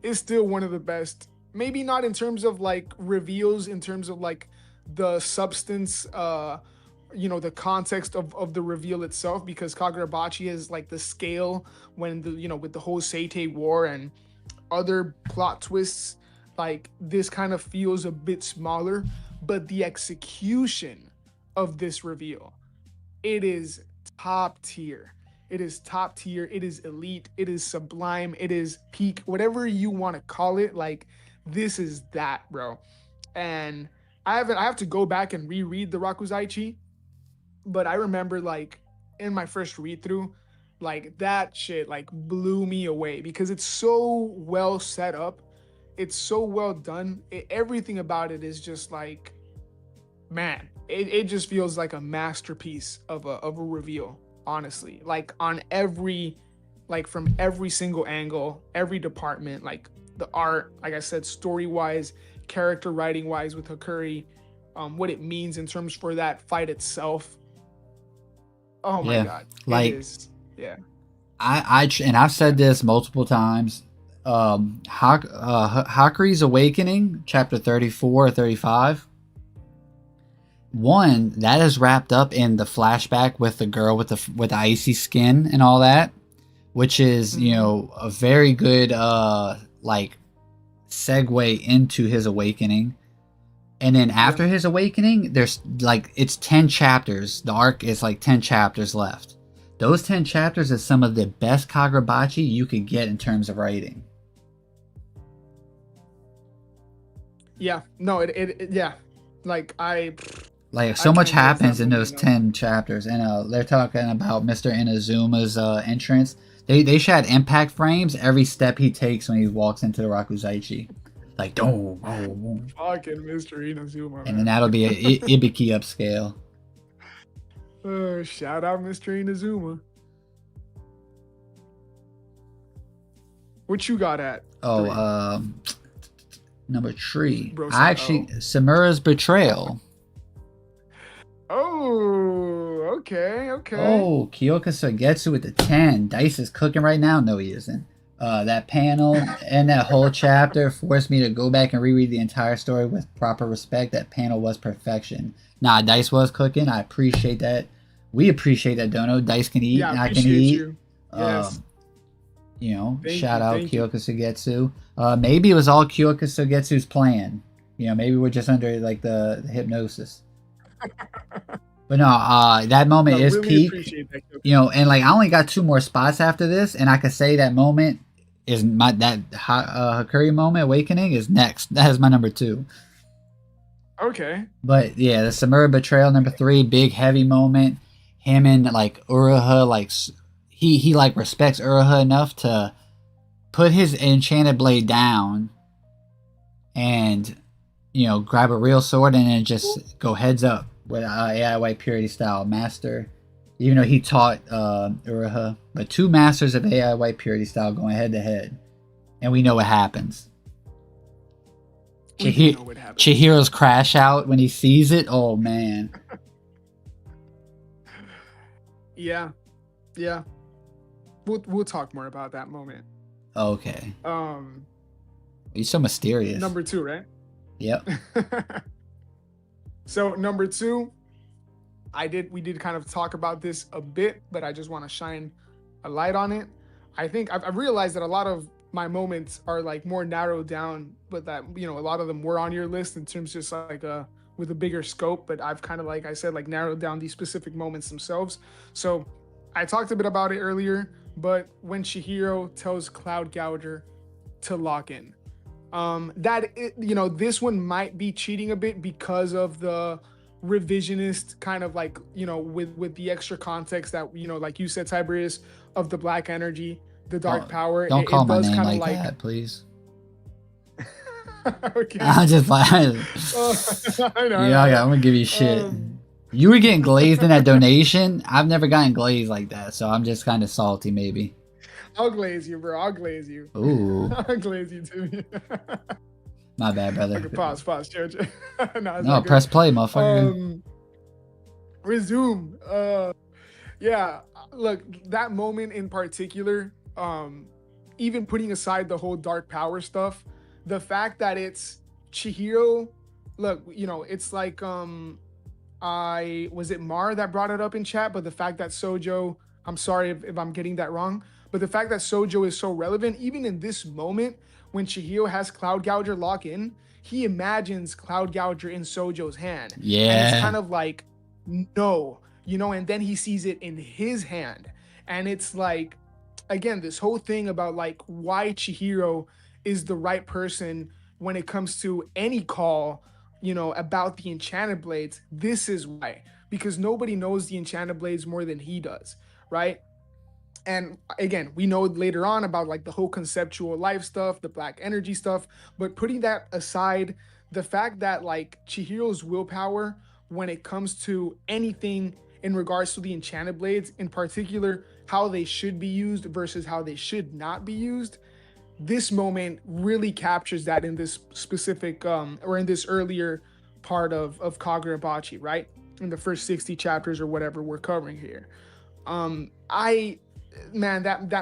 is still one of the best. Maybe not in terms of like reveals, in terms of like the substance, the context of the reveal itself, because Kagurabachi is like the scale when with the whole Seitei War and other plot twists, like this kind of feels a bit smaller, but the execution of this reveal, it is top tier. It is top tier. It is elite. It is sublime. It is peak, whatever you want to call it. Like, this is that, bro. And I have to go back and reread the Rakuzaichi, but I remember like in my first read through, like that shit like blew me away because it's so well set up. It's so well done. Everything about it is just like, man, it just feels like a masterpiece of a reveal, honestly. Like on from every single angle, every department, like the art, like I said, story-wise, character writing-wise with Hakuri, what it means in terms for that fight itself. Oh my God. Like, it is, yeah. And I've said this multiple times. Hakuri's Awakening, chapter 34 or 35. One, that is wrapped up in the flashback with the girl with the icy skin and all that, which is, a very good like segue into his awakening. And then after his awakening, there's like it's 10 chapters. The arc is like 10 chapters left. Those 10 chapters is some of the best Kagurabachi you could get in terms of writing. Yeah, no, so much happens in those 10 chapters, and they're talking about Mr. Inazuma's entrance. They should have impact frames every step he takes when he walks into the Rakuzaichi. Like, don't. Fucking Mr. Inazuma. And then that'll be a Ibiki upscale. Shout out Mr. Inazuma. What you got at? Number 3. Samura's Betrayal. Oh, okay. Oh, Kyoka Sugetsu with the 10. Dice is cooking right now. No, he isn't. That panel and that whole chapter forced me to go back and reread the entire story with proper respect. That panel was perfection. Nah, Dice was cooking. I appreciate that. We appreciate that, Dono. Dice can eat, and I can eat. You. Yes. Shout out Kyoka Sugetsu. Maybe it was all Kyoka Sugetsu's plan. Maybe we're just under like the hypnosis. But no, that moment No, is really peak. appreciate that, Kyoto. You know, and like I only got 2 more spots after this, and I could say that moment is Hakuri moment awakening is next. That is my number 2. Okay. But yeah, the Samura betrayal number 3, big heavy moment. Him and like Uruha, like he like respects Uruha enough to put his enchanted blade down and grab a real sword and then just go heads up with AI White Purity style master. Even though he taught Uruha, but 2 masters of AI White Purity style going head to head, and we know what happens. Chihiro's crash out when he sees it. Oh man. Yeah. We'll talk more about that moment. Okay. He's so mysterious. Number 2, right? Yep. So number 2, we did kind of talk about this a bit, but I just want to shine a light on it. I think I've realized that a lot of my moments are like more narrowed down, but that a lot of them were on your list in terms just like with a bigger scope. But I've kind of, like I said, like narrowed down these specific moments themselves. So I talked a bit about it earlier, but when Chihiro tells Cloud Gouger to lock in, this one might be cheating a bit because of the revisionist kind of like with the extra context that like you said, Tiberius, of the black energy, the dark power. Don't call my name like that, please. Okay. I'm just like, I know. Yeah, I'm gonna give you shit. You were getting glazed in that donation. I've never gotten glazed like that, so I'm just kind of salty, maybe. I'll glaze you, bro. I'll glaze you. Ooh. I'll glaze you too. My bad, brother. Okay, pause. No, press play, motherfucker. Resume. Yeah. Look, that moment in particular, even putting aside the whole dark power stuff, the fact that it's Chihiro, look, it's like was it Mar that brought it up in chat, but the fact that Sojo, I'm sorry if I'm getting that wrong, but the fact that Sojo is so relevant, even in this moment when Chihiro has Cloud Gouger lock in, he imagines Cloud Gouger in Sojo's hand. Yeah. And it's kind of like, no, and then he sees it in his hand. And it's like, again, this whole thing about like why Chihiro is the right person when it comes to any call, about the Enchanted Blades. This is why, because nobody knows the Enchanted Blades more than he does, right? And again, we know later on about like the whole conceptual life stuff, the black energy stuff, but putting that aside, the fact that like Chihiro's willpower when it comes to anything in regards to the Enchanted Blades, in particular, how they should be used versus how they should not be used, this moment really captures that in this specific, or in this earlier part of Kagurabachi, right? In the first 60 chapters or whatever we're covering here. That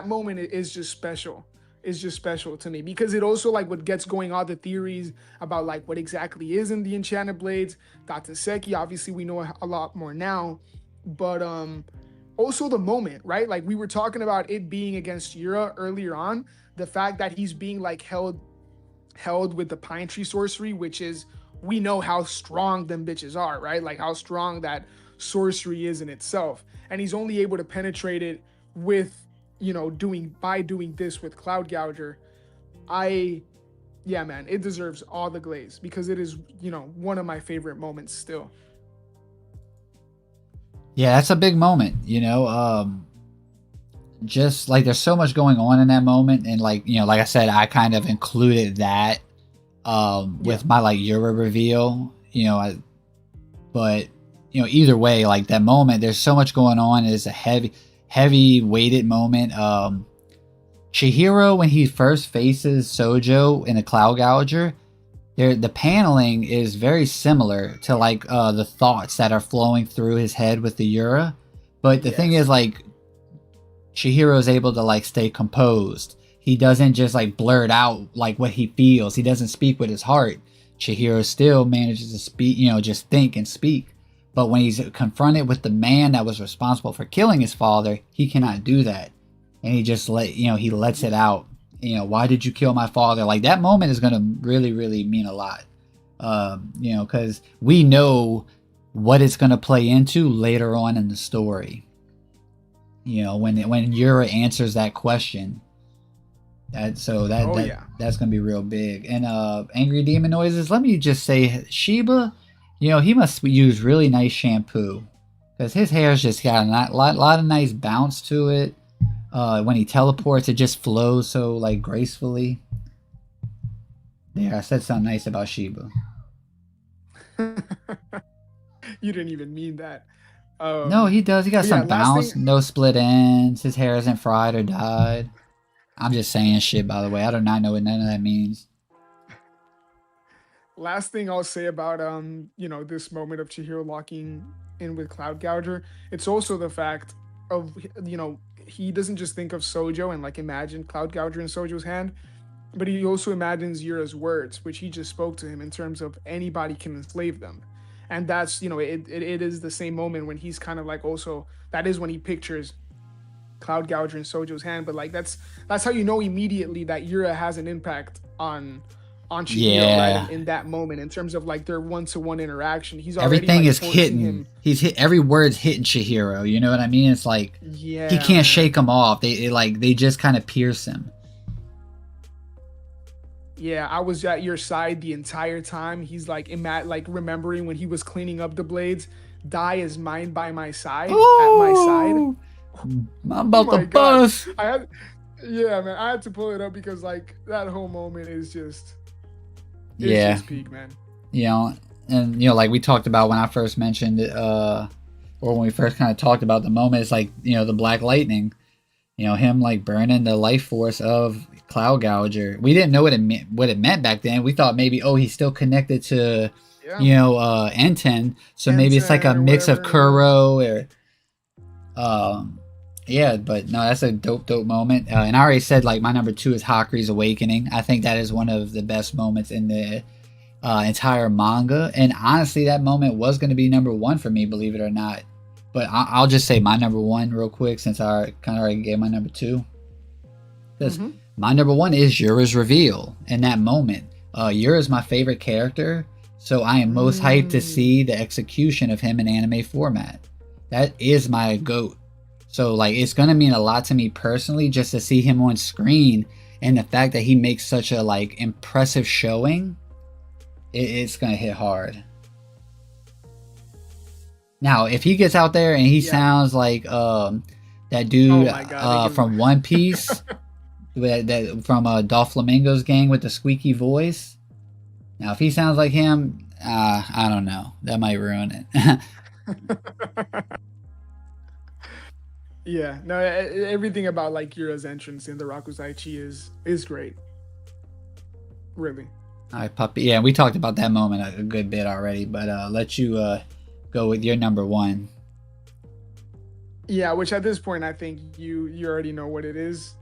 moment is just special. It's just special to me because it also like what gets going all the theories about like what exactly is in the Enchanted Blades. Dataseki, obviously we know a lot more now, but also the moment, right? Like we were talking about it being against Yura earlier on, the fact that he's being like held with the Pine Tree sorcery, which is, we know how strong them bitches are, right? Like how strong that sorcery is in itself, and he's only able to penetrate it with doing this with Cloud Gouger. Man, it deserves all the glaze because it is one of my favorite moments still. Yeah, that's a big moment, just like there's so much going on in that moment, and like like I said, I kind of included that with my like Yura reveal, but either way, like that moment, there's so much going on. It is a heavy weighted moment. Chihiro, when he first faces Sojo in the Cloud Gouger, the paneling is very similar to like the thoughts that are flowing through his head with the Yura, but the thing is like Chihiro is able to like stay composed. He doesn't just like blurt out like what he feels. He doesn't speak with his heart. Chihiro still manages to speak, just think and speak. But when he's confronted with the man that was responsible for killing his father, he cannot do that. And he just he lets it out. Why did you kill my father? Like that moment is going to really, really mean a lot. Because we know what it's going to play into later on in the story. You know, when Yura answers that question, that's gonna be real big. And angry demon noises. Let me just say, Shiba, you know, he must use really nice shampoo because his hair's just got a lot of nice bounce to it. When he teleports, it just flows so like gracefully. There, I said something nice about Shiba. You didn't even mean that. No, he does. He got Yeah, some last bounce. thing. No split ends. His hair isn't fried or dyed. I'm just saying shit, by the way. I do not know what none of that means. Last thing I'll say about this moment of Chihiro locking in with Cloud Gouger, it's also the fact of he doesn't just think of Sojo and like imagine Cloud Gouger in Sojo's hand, but he also imagines Yura's words, which he just spoke to him in terms of anybody can enslave them. And that's, it is the same moment when he's kind of like also, that is when he pictures Cloud Gouger in Sojo's hand. But like, that's how you know immediately that Yura has an impact on Chihiro, right? Yeah. In that moment, in terms of like their one-to-one interaction, he's already Everything like is forcing hitting. him. He's hit every word's hitting Chihiro. You know what I mean? It's like he Yeah, can't man. shake him off. They just kind of pierce him. Yeah, I was at your side the entire time. He's like like remembering when he was cleaning up the blades. Dai is mine by my side, at my side. Oh, I'm Oh about to my god. bust. I had Yeah, man, I had to pull it up because like that whole moment is just it's Yeah, just peak, man. you know, and you know, like we talked about when I first mentioned it, or when we first kind of talked about the moment. It's like, you know, the black lightning. You know, him like burning the life force of Cloud Gouger. We didn't know what it meant back then. We thought maybe, oh, he's still connected to, Yeah. you know, Enten. So maybe it's like a Enten or mix of whatever, yeah. Kuro or um yeah, but no, that's a dope moment. And I already said like my number 2 is Hakri's Awakening. I think that is one of the best moments in the entire manga. And honestly, that moment was going to be number 1 for me, believe it or not. But I'll just say my number 1 real quick since I kind of already gave my number 2. Because Mm-hmm. my number 1 is Yura's reveal in that moment. Yura's my favorite character, so I am most hyped to see the execution of him in anime format. That is my GOAT. So like it's gonna mean a lot to me personally just to see him on screen, and the fact that he makes such a like impressive showing, it's gonna hit hard. Now, if he gets out there and he Yeah. sounds like that Oh dude my god. from One Piece, that from Doflamingo's gang with the squeaky voice. Now, if he sounds like him, I don't know. That might ruin it. Yeah. No, everything about like Yura's entrance in the Rakuzaichi is great. Really. All right, puppy. Yeah, we talked about that moment a good bit already, but let you go with your number 1. Yeah, which at this point I think you already know what it is.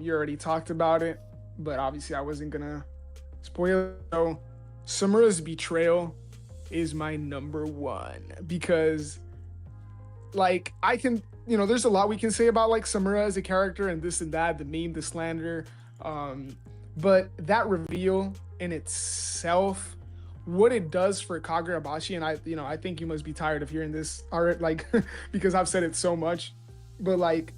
You already talked about it, but obviously I wasn't gonna spoil it. So Samura's betrayal is my number 1 because like I can, there's a lot we can say about like Samura as a character and this and that, the meme, the slander, but that reveal in itself, what it does for Kagurabachi, and I think you must be tired of hearing this, all right, like because I've said it so much, but like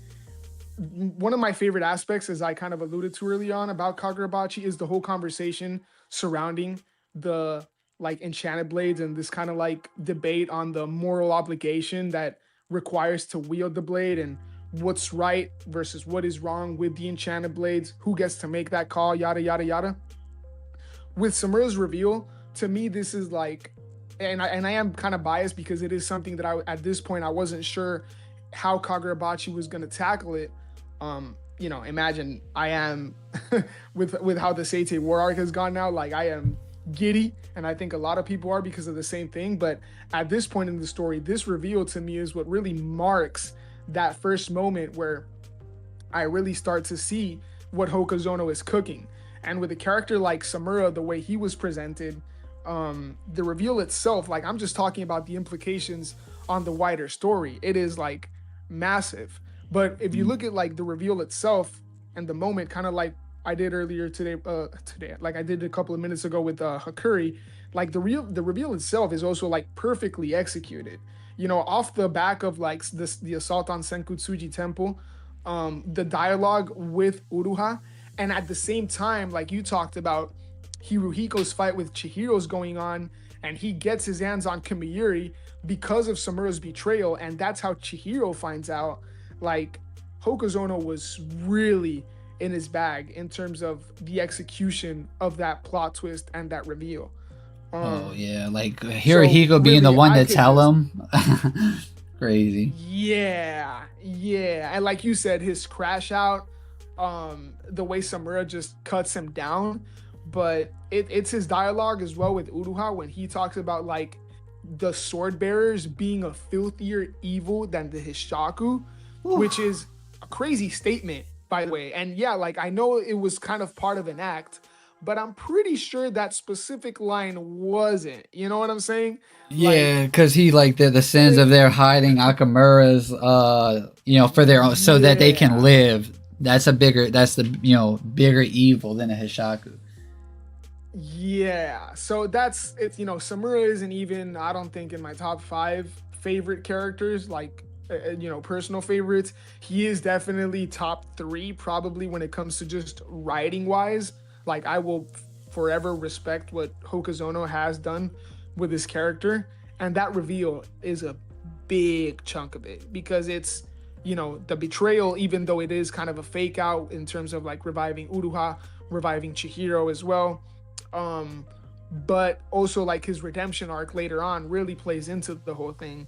one of my favorite aspects, as I kind of alluded to early on about Kagurabachi, is the whole conversation surrounding the like enchanted blades and this kind of like debate on the moral obligation that requires to wield the blade and what's right versus what is wrong with the enchanted blades, who gets to make that call, yada yada yada. With Samura's reveal, to me this is like, and I am kind of biased because it is something that at this point I wasn't sure how Kagurabachi was going to tackle it. Imagine I am with how the Seitei War arc has gone now, like I am giddy, and I think a lot of people are because of the same thing. But at this point in the story, this reveal to me is what really marks that first moment where I really start to see what Hokazono is cooking. And with a character like Samura, the way he was presented, the reveal itself, like I'm just talking about the implications on the wider story. It is like massive. But if you look at like the reveal itself and the moment, kind of like I did earlier today, like I did a couple of minutes ago with Hakuri, like the reveal itself is also like perfectly executed. Off the back of like the assault on Senkutsuji Temple, the dialogue with Uruha, and at the same time, like you talked about, Hiruhiko's fight with Chihiro's going on, and he gets his hands on Kamiyuri because of Samura's betrayal, and that's how Chihiro finds out. Like, Hokazono was really in his bag in terms of the execution of that plot twist and that reveal. Oh yeah, like Hirohiko so being really, the one to tell him. Crazy. Yeah, and like you said, his crash out, the way Samura just cuts him down, but it's his dialogue as well with Uruha when he talks about like the sword bearers being a filthier evil than the Hishaku, which is a crazy statement, by the way. And yeah, like I know it was kind of part of an act, but I'm pretty sure that specific line wasn't. You know what I'm saying? Yeah, because he like the sins of their hiding Akamura's, for their own, so that they can live. That's the bigger evil than a Hishaku. Yeah, so it's Samura isn't even, I don't think, in my top 5 favorite characters, like personal favorites. He is definitely top 3 probably when it comes to just writing wise. Like, I will forever respect what Hokazono has done with his character, and that reveal is a big chunk of it because it's the betrayal, even though it is kind of a fake out in terms of like reviving Uruha, reviving Chihiro as well. But also like his redemption arc later on really plays into the whole thing.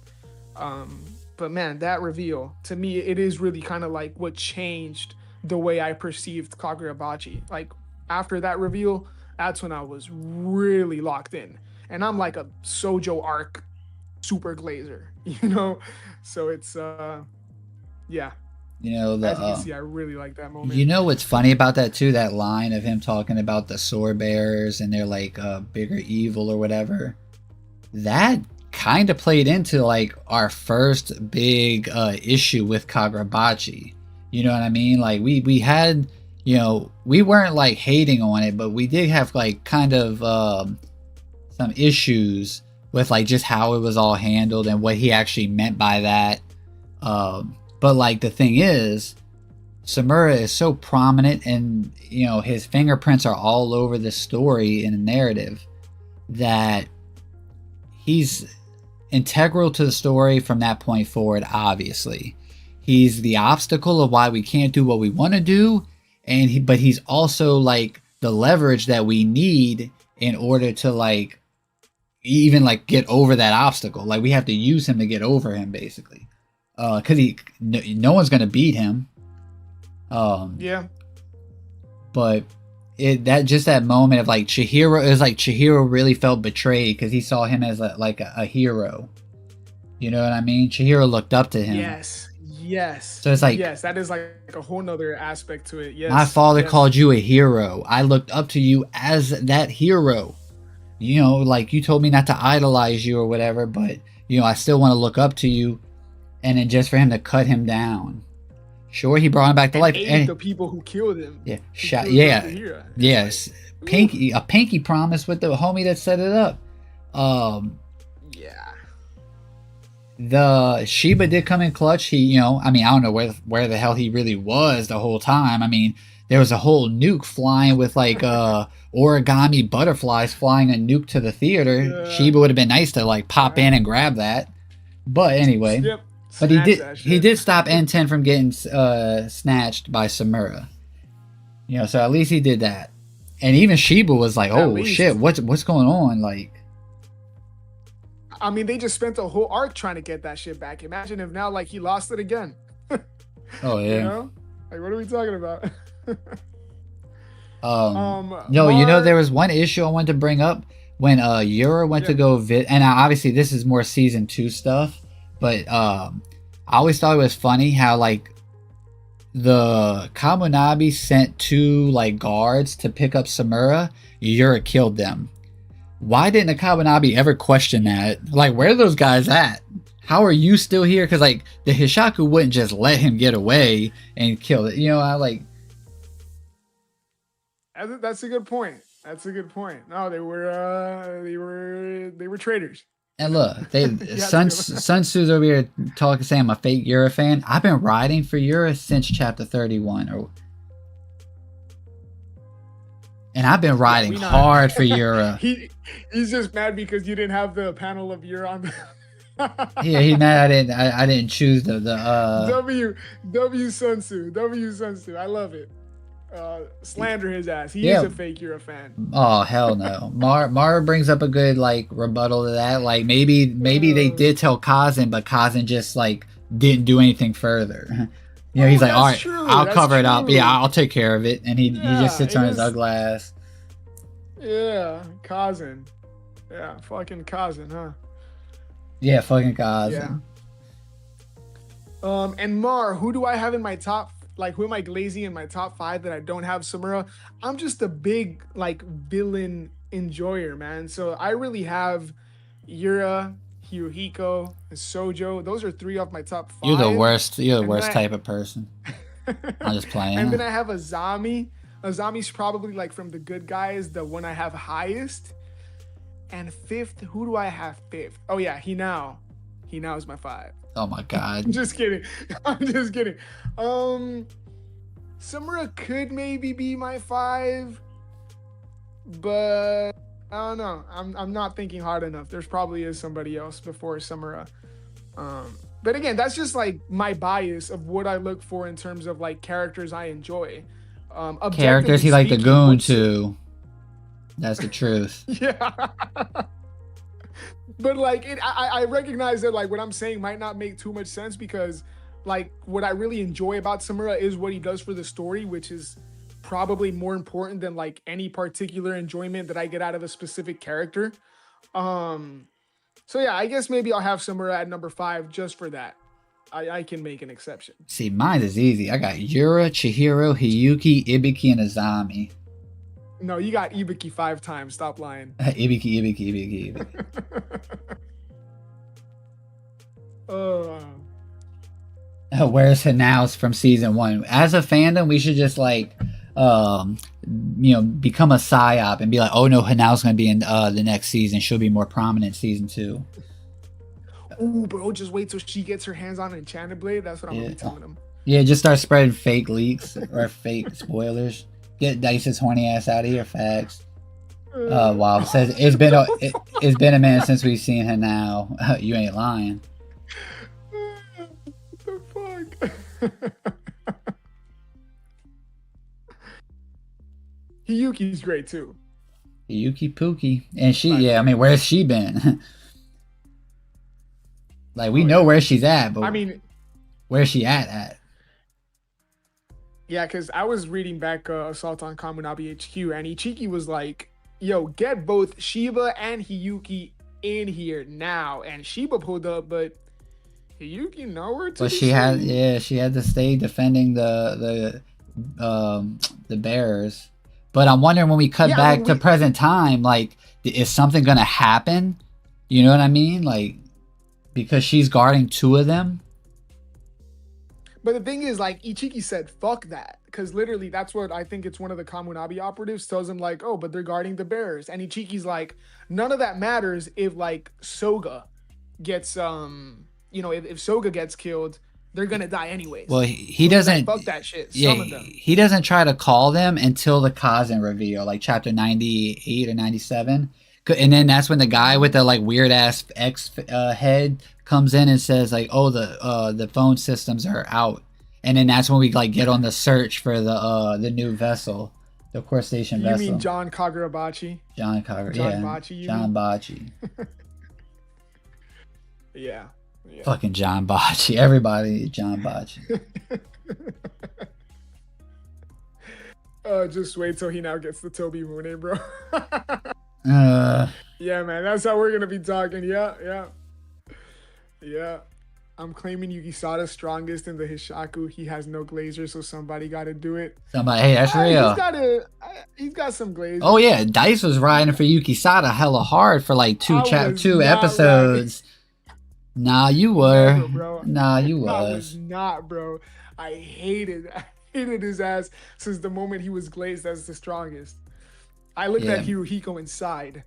But man, that reveal, to me, it is really kind of like what changed the way I perceived Kagurabachi. Like, after that reveal, that's when I was really locked in. And I'm like a Sojo arc super glazer, So it's, yeah. As you can see, I really like that moment. You know what's funny about that too? That line of him talking about the sword bearers and they're like bigger evil or whatever. That kind of played into like our first big issue with Kagurabachi. You know what I mean? Like we had, we weren't like hating on it, but we did have like kind of some issues with like just how it was all handled and what he actually meant by that. But like the thing is, Samura is so prominent and his fingerprints are all over the story and the narrative that he's integral to the story from that point forward. Obviously, he's the obstacle of why we can't do what we want to do, but he's also like the leverage that we need in order to like even like get over that obstacle. Like we have to use him to get over him, basically. Because no one's gonna beat him. Yeah. But that moment of like Chihiro, it was like Chihiro really felt betrayed because he saw him as a hero. You know what I mean? Chihiro looked up to him. Yes. So it's like, yes, that is like a whole nother aspect to it. Yes. My father called you a hero. I looked up to you as that hero. Like you told me not to idolize you or whatever, but I still want to look up to you. And then just for him to cut him down. Sure, he brought him back to life. And the people who killed him. Yeah. Yes. A pinky promise with the homie that set it up. Yeah. The Shiba did come in clutch. He, I don't know where the hell he really was the whole time. I mean, there was a whole nuke flying with like origami butterflies flying a nuke to the theater. Yeah. Shiba would have been nice to like pop in and grab that. But anyway. Yep. But he did stop N10 from getting snatched by Samura. So at least he did that. And even Shiba was like, "Oh shit, what's going on?" Like, I mean, they just spent a whole arc trying to get that shit back. Imagine if now like he lost it again. Oh yeah. Like what are we talking about? There was one issue I wanted to bring up when Yura went to go and obviously this is more season 2 stuff. But I always thought it was funny how like the Kamunabi sent 2 like guards to pick up Samura. Yura killed them. Why didn't the Kamunabi ever question that? Like, where are those guys at? How are you still here? Because like the Hishaku wouldn't just let him get away and kill it. I like. That's a good point. That's a good point. No, they were traitors. You And know, look, they you had to kill them. Sun Tzu's over here talking, saying I'm a fake Yura fan. I've been riding for Yura since chapter 31, and I've been Yeah, riding we not. hard for Yura. He's just mad because you didn't have the panel of your on. Yeah, he mad I didn't choose the W Sun Tzu. W Sun Tzu. I love it. Slander his ass. He is yeah. a fake You're a fan. Oh hell no. Mara brings up a good like rebuttal to that. Like maybe they did tell Kazan, but Kazan just like didn't do anything further. You know, he's like, all right, true. I'll That's cover it up. true. Yeah, I'll take care of it. And he just sits on his is. ugly ass. Yeah, Kazan. Yeah, fucking Kazan, huh? Yeah, fucking Kazan. Yeah. And Mar, who do I have in my top? Like, who am I glazing in my top 5 that I don't have Samura? I'm just a big like villain enjoyer, man. So I really have Yura, Hirohiko, and Sojo. Those are 3 off my top 5. You're the worst. You're the And worst type of person. I'm just playing. And then I have Azami. Azami's probably like from the good guys, the one I have highest. And 5th, who do I have 5th? Oh yeah, Hinao. Hinao is my 5. Oh my god. I'm just kidding. I'm just kidding. Samura could maybe be my 5, but I don't know. I'm not thinking hard enough. There's probably is somebody else before Samura. But again, that's just like my bias of what I look for in terms of like characters I enjoy. Characters he like the goon to. That's the truth. Yeah. But like I recognize that like what I'm saying might not make too much sense because like what I really enjoy about Samura is what he does for the story, which is probably more important than like any particular enjoyment that I get out of a specific character. So yeah, I guess maybe I'll have Samura at number 5 just for that. I can make an exception. See, mine is easy. I got Yura, Chihiro, Hiyuki, Ibiki, and Azami. No, you got Ibiki 5 times. Stop lying. Ibiki. Where's Hanaus from season 1? As a fandom, we should just like, become a psyop and be like, oh no, Hanaus gonna be in the next season. She'll be more prominent season 2. Ooh, bro, just wait till she gets her hands on Enchanted Blade. That's what I'm gonna be telling them. Yeah, just start spreading fake leaks or fake spoilers. Get Dice's horny ass out of here, facts. Wow, it says it's been a minute since we've seen her now. You ain't lying. What the fuck? Hiyuki's great too. Hiyuki Pookie. And she, I mean, where's she been? Like, we know where she's at, but I mean, where's she at? Yeah, because I was reading back Assault on Kamunabi HQ, and Ichiki was like, yo, get both Shiba and Hiyuki in here now. And Shiba pulled up, but Hiyuki nowhere to be seen. She had to stay defending the bears. But I'm wondering when we cut back to present time, like, is something gonna happen? You know what I mean? Like, because she's guarding 2 of them. But the thing is, like, Ichiki said, fuck that. Because literally, that's what I think it's one of the Kamunabi operatives tells him, like, oh, but they're guarding the bears. And Ichiki's like, none of that matters if, like, Soga gets, if Soga gets killed, they're going to die anyways. Well, he doesn't. Fuck that shit. Yeah, Summon them. He doesn't try to call them until the Kazan reveal, like chapter 98 or 97. And then that's when the guy with the like weird ass X head comes in and says like, "Oh, the phone systems are out." And then that's when we like get on the search for the new vessel, the core station vessel. You mean John Kagurabachi? John Bachi. Yeah. Fucking John Bachi. Everybody, John Bachi. Just wait till he now gets the Toby Mooney, bro. Yeah, man, that's how we're gonna be talking. Yeah. I'm claiming Yugisada's strongest in the Hishaku. He has no glazer, so somebody got to do it. Hey, that's real. He's got some glazer. Oh yeah, Dice was riding for Yukisada hella hard for like two episodes. Nah, you were. Never, bro. Nah, you was. I was not, bro. I hated his ass since the moment he was glazed as the strongest. I looked at Yeah. Hirohiko inside.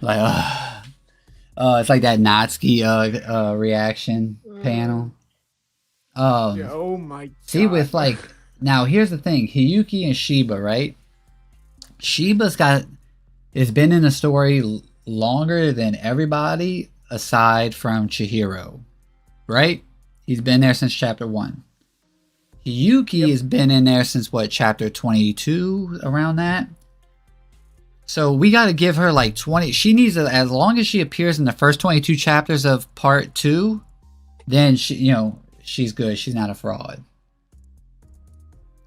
Like, it's like that Natsuki reaction panel. Yeah. Oh my See, with god. like, now here's the thing: Hiyuki and Shiba, right? Shiba's has been in the story longer than everybody aside from Chihiro, right? He's been there since chapter 1. Hiyuki Yep. has been in there since what, chapter 22, around that. So we got to give her like 20. She needs to, as long as she appears in the first 22 chapters of part 2, then she's good. She's not a fraud.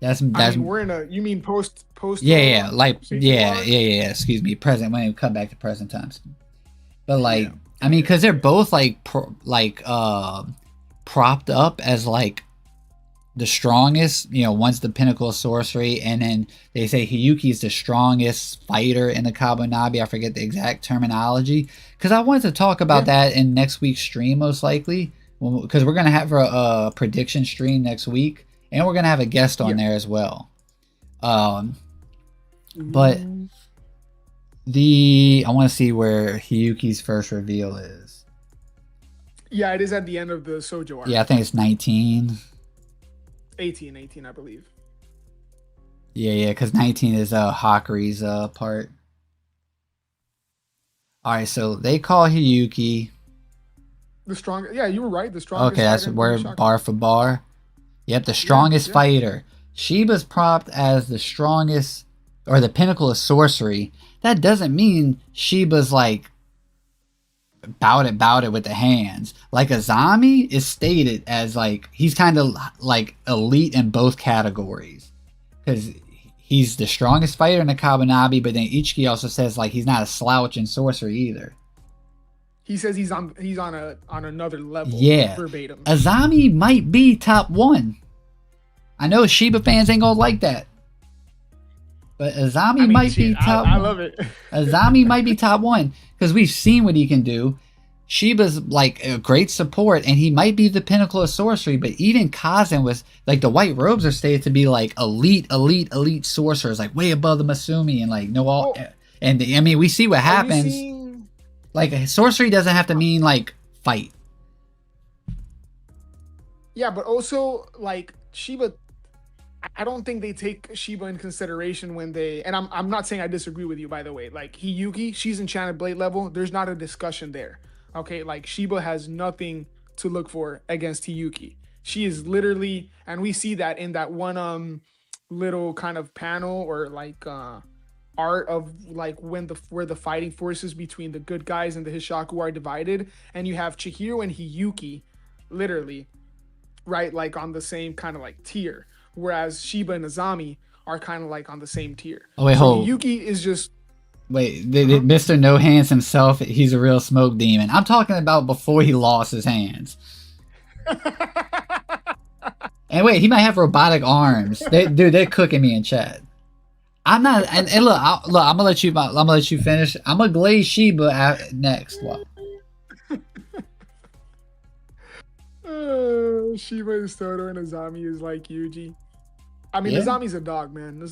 That's I mean, we're in a. You mean post? yeah, like Season yeah. Excuse me, present. When we come back to present times, but like Yeah. I mean, because they're both like propped up as like the strongest. One's the pinnacle of sorcery, and then they say Hiyuki's the strongest fighter in the Kabunabi. I forget the exact terminology, because I wanted to talk about that in next week's stream, most likely, because we're gonna have a prediction stream next week, and we're gonna have a guest on there as well. But I want to see where Hiyuki's first reveal is. Yeah, it is at the end of the Sojo arc. Yeah, I think it's 19. 18, I believe. Yeah, because 19 is Hakuri's part. All right, so they call Hiyuki The strongest. Yeah, you were right. The strongest. Okay, that's where bar for bar. Yep, the strongest fighter. Shiba's propped as the strongest, or the pinnacle of sorcery. That doesn't mean Shiba's like bout it with the hands. Like Azami is stated as like he's kind of like elite in both categories, because he's the strongest fighter in the Kabunabi, but then Ichiki also says like he's not a slouch in sorcery either. He says he's on another level. Yeah, verbatim. Azami might be top 1. I know Shiba fans ain't gonna like that, but Azami might be top 1. I love it. Azami might be top 1 because we've seen what he can do. Shiba's like a great support, and he might be the pinnacle of sorcery. But even Kazan was like, the white robes are stated to be like elite sorcerers, like way above the Masumi, and like and I mean, we see what happens. Like sorcery doesn't have to mean like fight. Yeah, but also like Shiba, I don't think they take Shiba in consideration when they. And I'm not saying I disagree with you, by the way. Like Hiyuki, she's enchanted blade level. There's not a discussion there. Okay, like Shiba has nothing to look for against Hiyuki. She is literally, and we see that in that one little kind of panel or like art of like where the fighting forces between the good guys and the Hishaku are divided, and you have Chihiro and Hiyuki literally right like on the same kind of like tier, whereas Shiba and Azami are kind of like on the same tier. Oh wait, hold. Hiyuki is just Mr. No Hands himself, he's a real smoke demon. I'm talking about before he lost his hands. And wait, he might have robotic arms. They're cooking me in chat. I'm not. And look, I'm gonna let you finish. I'm gonna glaze Shiba next. What? Shiba is Toto and Azami is like Yuji. I mean, Azami's a dog, man.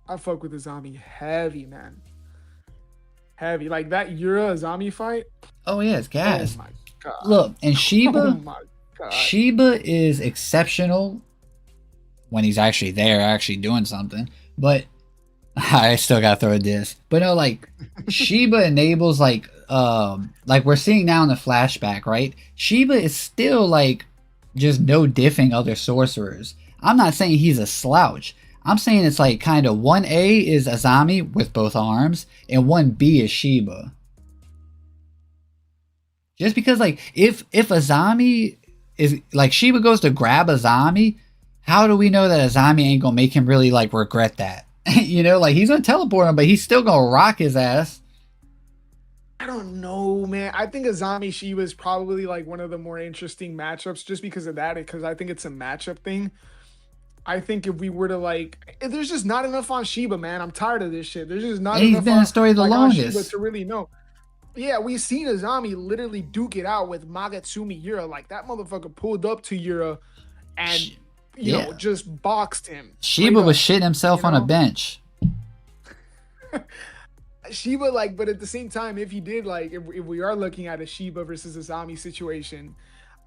I fuck with Azami heavy, man. Heavy, like that Yura Azami fight. Oh yeah, it's gas. Oh my god. Look, and Shiba. Oh my god. Shiba is exceptional when he's actually there, actually doing something. But I still gotta throw a diss. But no, like Shiba enables like we're seeing now in the flashback, right? Shiba is still like just no diffing other sorcerers. I'm not saying he's a slouch. I'm saying it's like kind of 1A is Azami with both arms, and 1B is Shiba. Just because like if Azami is like Shiba goes to grab Azami, how do we know that Azami ain't gonna make him really like regret that? Like he's gonna teleport him, but he's still gonna rock his ass. I don't know, man. I think Azami Shiba is probably like one of the more interesting matchups just because of that, because I think it's a matchup thing. I think if we were to like, there's just not enough on Shiba, man. I'm tired of this shit. There's just not enough. He's been in the story the longest. Shiba to really know. Yeah, we've seen Azami literally duke it out with Magatsumi Yura. Like that motherfucker pulled up to Yura and you know, just boxed him. Shiba was shitting himself on a bench. Shiba, like, but at the same time, if he did, like, if we are looking at a Shiba versus Azami situation,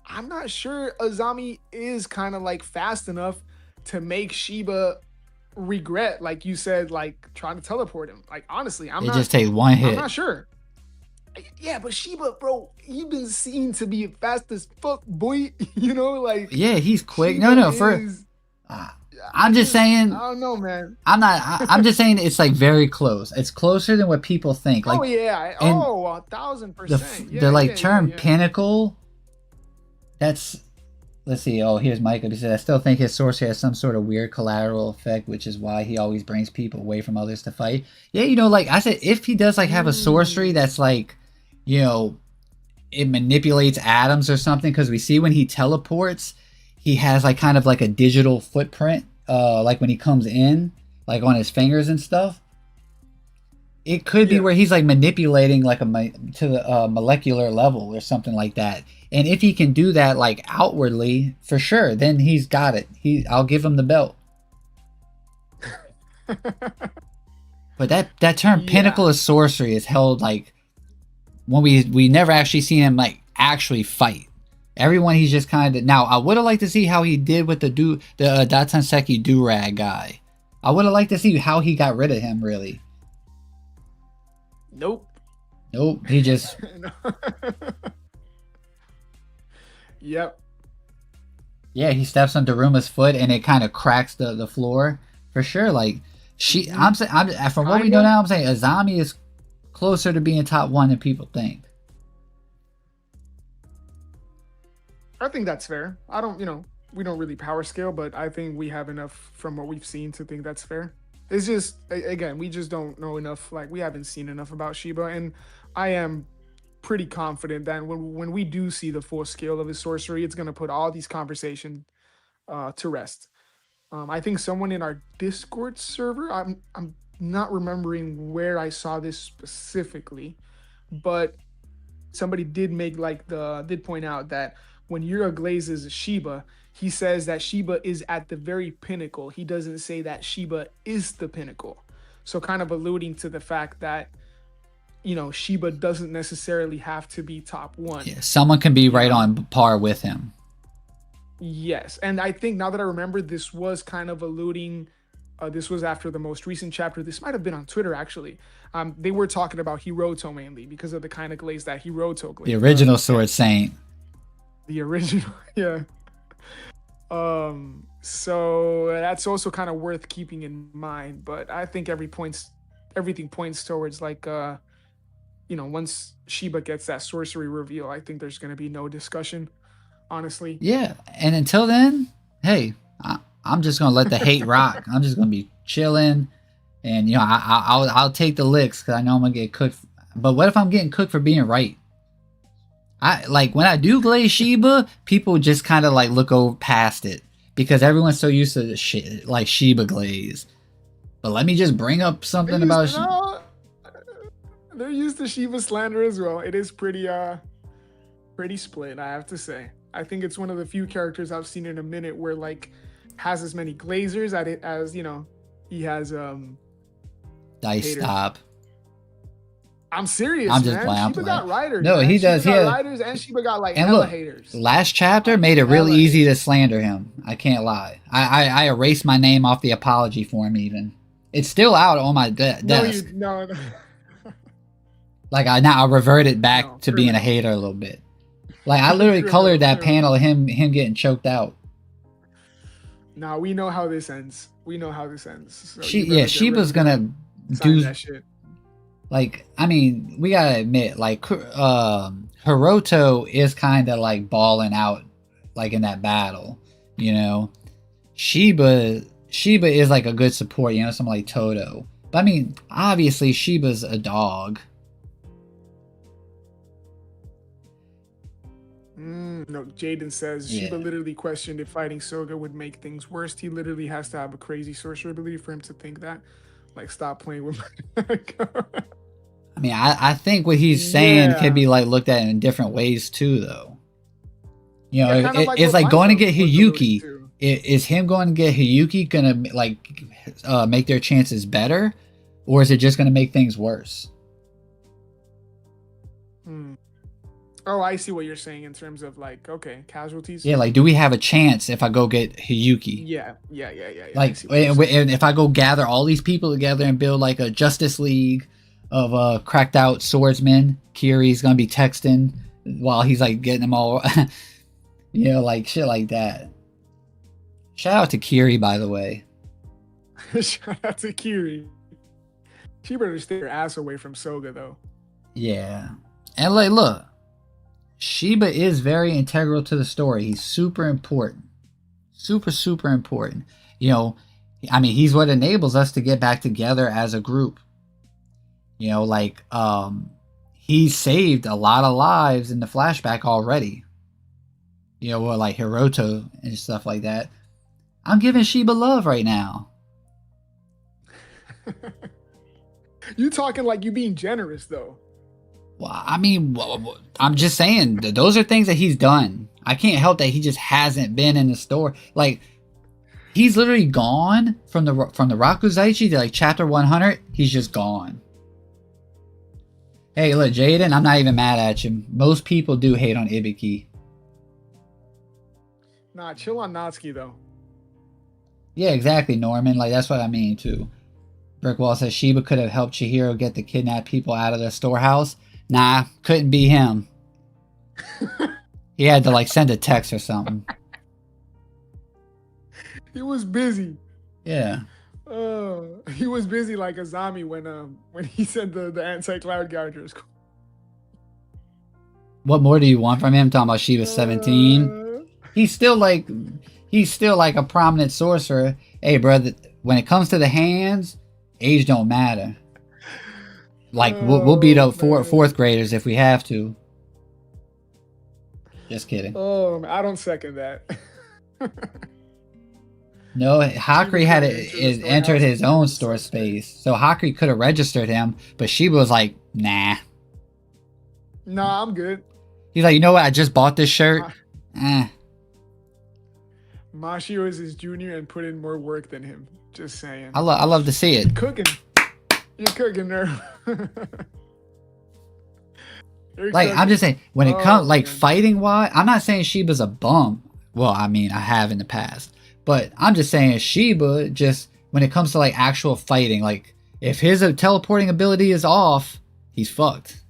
I'm not sure Azami is kind of like fast enough to make Shiba regret, like you said, like trying to teleport him. Like, honestly, it just takes one hit. I'm not sure. Yeah, but Shiba, bro, he been seen to be fast as fuck, boy. You know, like, yeah, he's quick. Shiba I'm just saying. I don't know, man. I'm just saying it's like very close. It's closer than what people think. Like, 1,000%. The term pinnacle. That's. Let's see. Oh, here's Micah. He said, I still think his sorcery has some sort of weird collateral effect, which is why he always brings people away from others to fight. Yeah, you know, like I said, if he does like have a sorcery that's like, you know, it manipulates atoms or something, because we see when he teleports, he has like kind of like a digital footprint, like when he comes in, like on his fingers and stuff. It could be where he's like manipulating like to the molecular level or something like that. And if he can do that like outwardly, for sure, then he's got it. I'll give him the belt. But that term pinnacle of sorcery is held like when we never actually seen him like actually fight. Everyone he's just kind of. Now I would have liked to see how he did with the Datanseki Durag guy. I would have liked to see how he got rid of him really. Nope. He just. Yep. Yeah, he steps on Daruma's foot and it kind of cracks the floor for sure. Like I'm from what we know now, I'm saying Azami is closer to being top 1 than people think. I think that's fair. I don't, we don't really power scale, but I think we have enough from what we've seen to think that's fair. It's just, again, we just don't know enough. Like, we haven't seen enough about Shiba, and I am pretty confident that when we do see the full scale of his sorcery, it's going to put all these conversations to rest. I think someone in our Discord server, I'm not remembering where I saw this specifically, but somebody did point out that when Yura glazes Shiba, he says that Shiba is at the very pinnacle. He doesn't say that Shiba is the pinnacle. So kind of alluding to the fact that, Shiba doesn't necessarily have to be top 1. Yeah, someone can be right on par with him. Yes. And I think now that I remember, this was kind of alluding, this was after the most recent chapter. This might have been on Twitter, actually. They were talking about Hiroto mainly because of the kind of glaze that Hiroto glazed. The original Sword Saint. The original, yeah. So that's also kind of worth keeping in mind. But I think everything points towards like, once Shiba gets that sorcery reveal, I think there's going to be no discussion, honestly. Yeah, and until then, hey, I'm just gonna let the hate rock. I'm just gonna be chilling, and I'll take the licks because I know I'm gonna get cooked. But what if I'm getting cooked for being right? I like when I do glaze Shiba, people just kind of like look over past it because everyone's so used to the shit like Shiba glaze. But let me just bring up something about. They're used to Shiba slander as well. It is pretty split, I have to say. I think it's one of the few characters I've seen in a minute where like has as many glazers at it as he has Dice haters. Stop. I'm serious, I'm just man. playing. Shiba got riders. No, man. he does. Shiba got riders and Shiba got like hella haters. Last chapter made it really easy to slander him. I can't lie. I erased my name off the apology form even. It's still out on my desk. No. Like I reverted back to being a hater a little bit. Like I literally colored that panel of him getting choked out. Nah, we know how this ends. So Shiba's gonna do that shit. Like, I mean, we gotta admit, like, Hiroto is kind of like balling out, like in that battle, Shiba is like a good support, something like Toto. But I mean, obviously, Shiba's a dog. No, Jaden says Shiba literally questioned if fighting Soga would make things worse. He literally has to have a crazy sorcery ability for him to think that. Like, stop playing with my I mean, I think what he's saying can be like looked at in different ways too, though. It's like going to get Hiyuki. is him going to get Hiyuki gonna like make their chances better, or is it just gonna make things worse? Oh, I see what you're saying in terms of like, okay, casualties. Yeah, like, do we have a chance if I go get Hiyuki? Yeah. Like, and if I go gather all these people together and build like a Justice League of cracked out swordsmen, Kiri's gonna be texting while he's like getting them all, like shit like that. Shout out to Kiri, by the way. Shout out to Kiri. She better stay her ass away from Soga, though. Yeah. And like, look, Shiba is very integral to the story. He's super important. Super important. I mean, he's what enables us to get back together as a group. He saved a lot of lives in the flashback already. Like Hiroto and stuff like that. I'm giving Shiba love right now. You talking like you being generous, though. Well, I mean, I'm just saying, those are things that he's done. I can't help that he just hasn't been in the store. Like, he's literally gone from the Rakuzaichi to like chapter 100. He's just gone. Hey, look, Jaden, I'm not even mad at you. Most people do hate on Ibiki. Nah, chill on Natsuki, though. Yeah, exactly, Norman. Like, that's what I mean, too. Brickwall says Shiba could have helped Chihiro get the kidnapped people out of the storehouse. Nah, couldn't be him. He had to, like, send a text or something. He was busy. Yeah. He was busy like Azami when he sent the anti-cloud gouger. What more do you want from him? Talking about Shiba 17. He's still like a prominent sorcerer. Hey, brother, when it comes to the hands, age don't matter. Like, we'll beat up fourth graders if we have to. Just kidding. Oh, I don't second that. No, Hakri had entered his own store space. So Hakri could have registered him, but Shiba was like, nah. Nah, I'm good. He's like, you know what? I just bought this shirt. Mashio is his junior and put in more work than him. Just saying. I love to see it. You're cooking there. I'm just saying, when it comes, like, fighting wise, I'm not saying Shiba's a bum. Well, I mean, I have in the past. But I'm just saying Shiba, just when it comes to, like, actual fighting, like, if his teleporting ability is off, he's fucked.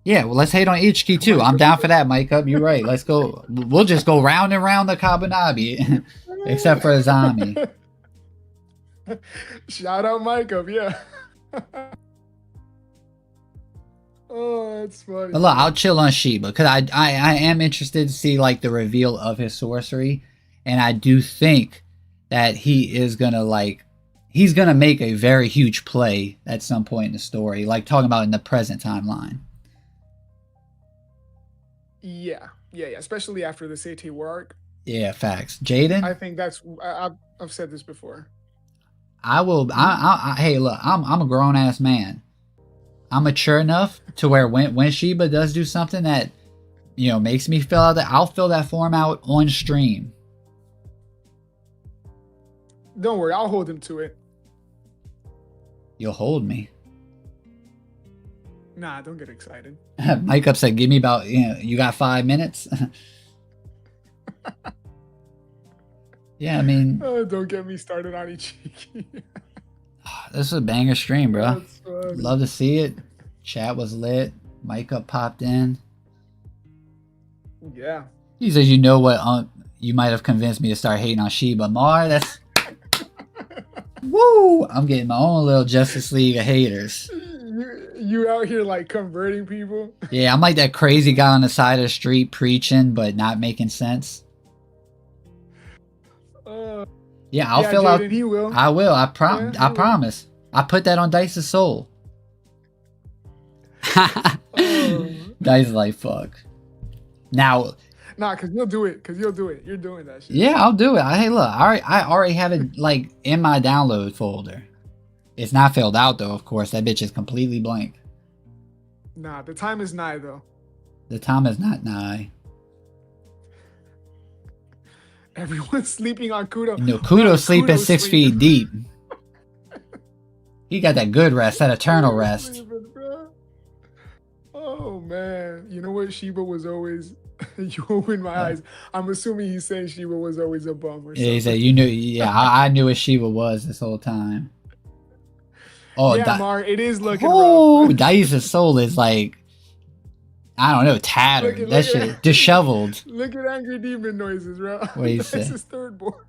Yeah, well, let's hate on Ichiki, too. I'm down for that, Mike Up. You're right. Let's go. We'll just go round and round the Kabunabi. Except for Azami. Shout out Mike Up, yeah. Oh, that's funny. But look, I'll chill on Shiba because I am interested to see like the reveal of his sorcery, and I do think that he's gonna make a very huge play at some point in the story, like talking about in the present timeline. Yeah, especially after the Seitei War arc. Yeah, facts. Jaden, I think that's I've said this before. I will. Hey, look, I'm a grown ass man. I'm mature enough to where when Shiba does do something that, makes me fill out that, I'll fill that form out on stream. Don't worry, I'll hold him to it. You'll hold me. Nah, don't get excited. Mike Up said, give me about, you got 5 minutes? Yeah, I mean... don't get me started on Ichiki. This is a banger stream, bro. Love to see it. Chat was lit. Mike Up popped in. Yeah. He says, you know what? You might have convinced me to start hating on Shiba. Mar, that's... Woo! I'm getting my own little Justice League of haters. You out here like converting people? Yeah, I'm like that crazy guy on the side of the street preaching but not making sense. Yeah, I'll fill Jaden, out. He will. I will. I promise. I put that on Dice's soul. Dice is like, fuck. Now. Nah, because you'll do it. You're doing that shit. Yeah, I'll do it. Hey, look, I already have it like in my download folder. It's not filled out though, of course. That bitch is completely blank. Nah, the time is nigh though. The time is not nigh. Everyone's sleeping on Kudo. You know, Bro, Kudo's sleeping Kudo's 6 feet sleeping. deep. He got that good rest, that eternal Kudo's rest. sleeping, bro. Oh man, you know what? Shiba was always. You opened my eyes. I'm assuming he's saying Shiba was always a bum or Yeah, he something. said, "You knew." Yeah, I knew what Shiva was this whole time. Oh, Yeah, Mar, it is looking rough. oh, Dice's soul is like, I don't know, Look tattered. at That look at shit disheveled. look at angry demon noises, bro. What do you That's say? his third board.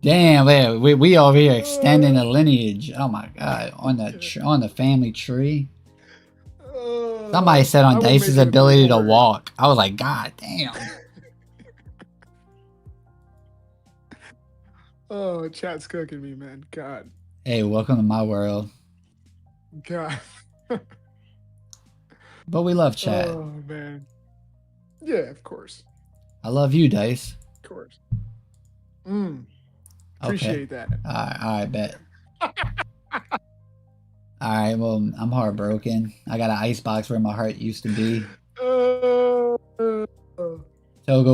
Damn, man, we over here extending the lineage. Oh my god, on the family tree. Somebody said on I will make Dice's it a third ability to board. walk. I was like, God damn. Oh, chat's cooking me, man. God. Hey, welcome to my world. God. But we love chat. Oh man. Yeah, of course. I love you, Dice. Of course. Appreciate that. All right, bet. All right, well, I'm heartbroken. I got an icebox where my heart used to be. Togo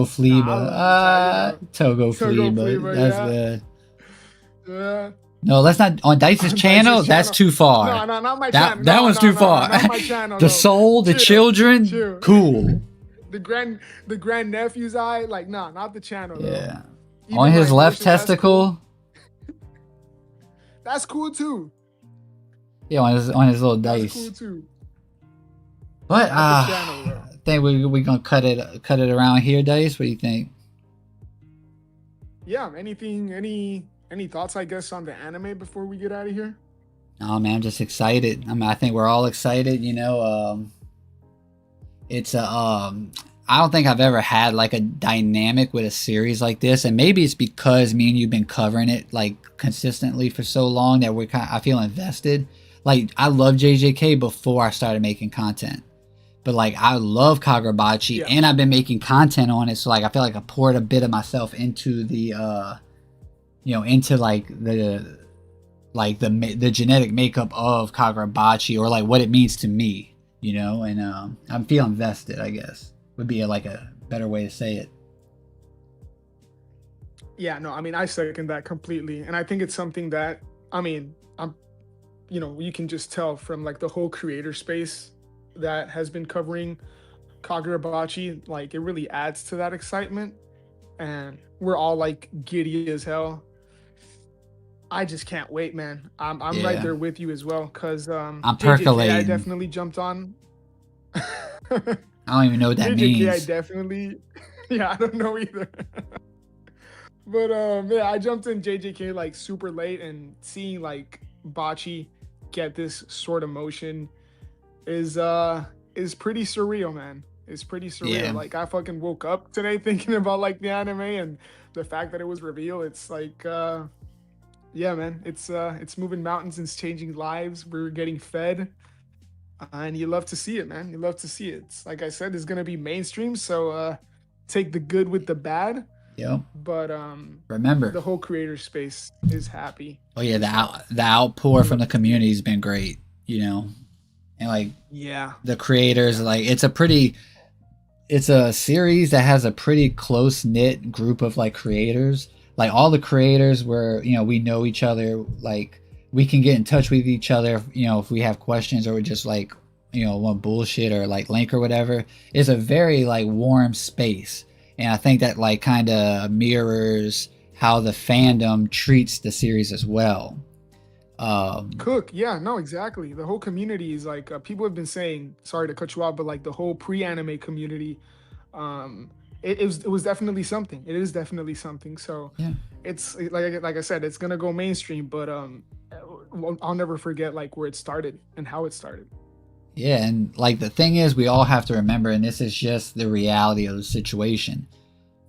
Fleeba. Togo Fleeba. That's good. Yeah. No, let's not. On Dice's channel, that's too far. No, not my channel. That one's too far. Not my channel. The soul, the children, cool. The grand nephew's eye, like, nah, not the channel. Yeah. On his left testicle. That's cool too. Yeah, on his little dice. That's cool too. But I think we gonna cut it around here, Dice. What do you think? Yeah. Any thoughts, I guess, on the anime before we get out of here? Oh man, I'm just excited. I mean, I think we're all excited. You know, it's I don't think I've ever had like a dynamic with a series like this, and maybe it's because me and you've been covering it like consistently for so long that I feel invested. Like, I loved JJK before I started making content, but like I love Kagurabachi, and I've been making content on it, so like I feel like I poured a bit of myself into the into like the genetic makeup of Kagurabachi, or like what it means to me, you know, and I'm feeling invested, I guess would be like a better way to say it. Yeah, no, I mean, I second that completely, and I think it's something that, I mean, you can just tell from like the whole creator space that has been covering Kagurabachi, like it really adds to that excitement, and we're all like giddy as hell. I just can't wait, man. I'm right there with you as well, because I'm percolating. JJK, I definitely jumped on. I don't even know what that means. I definitely, yeah, I don't know either. But yeah, I jumped in JJK like super late, and seeing like Bachi get this sort of motion is pretty surreal, man. It's pretty surreal. Yeah. Like, I fucking woke up today thinking about like the anime and the fact that it was revealed. It's like, yeah, man, it's moving mountains and it's changing lives. We're getting fed. And you love to see it, man. You love to see it. It's, like I said, it's gonna be mainstream, so take the good with the bad. Yep. But remember, the whole creator space is happy. Oh yeah, the outpour from the community has been great, you know, and like the creators, like it's a series that has a pretty close knit group of like creators. Like all the creators where, you know, we know each other, like we can get in touch with each other, you know, if we have questions or just like, you know, want bullshit or like link or whatever. It's a very like warm space. And I think that like kind of mirrors how the fandom treats the series as well. Yeah, no, exactly. The whole community is like, people have been saying, sorry to cut you off, but like the whole pre-anime community, it was definitely something. It is definitely something. So it's like I said, it's gonna go mainstream, but I'll never forget like where it started and how it started. Yeah, and like the thing is, we all have to remember, and this is just the reality of the situation.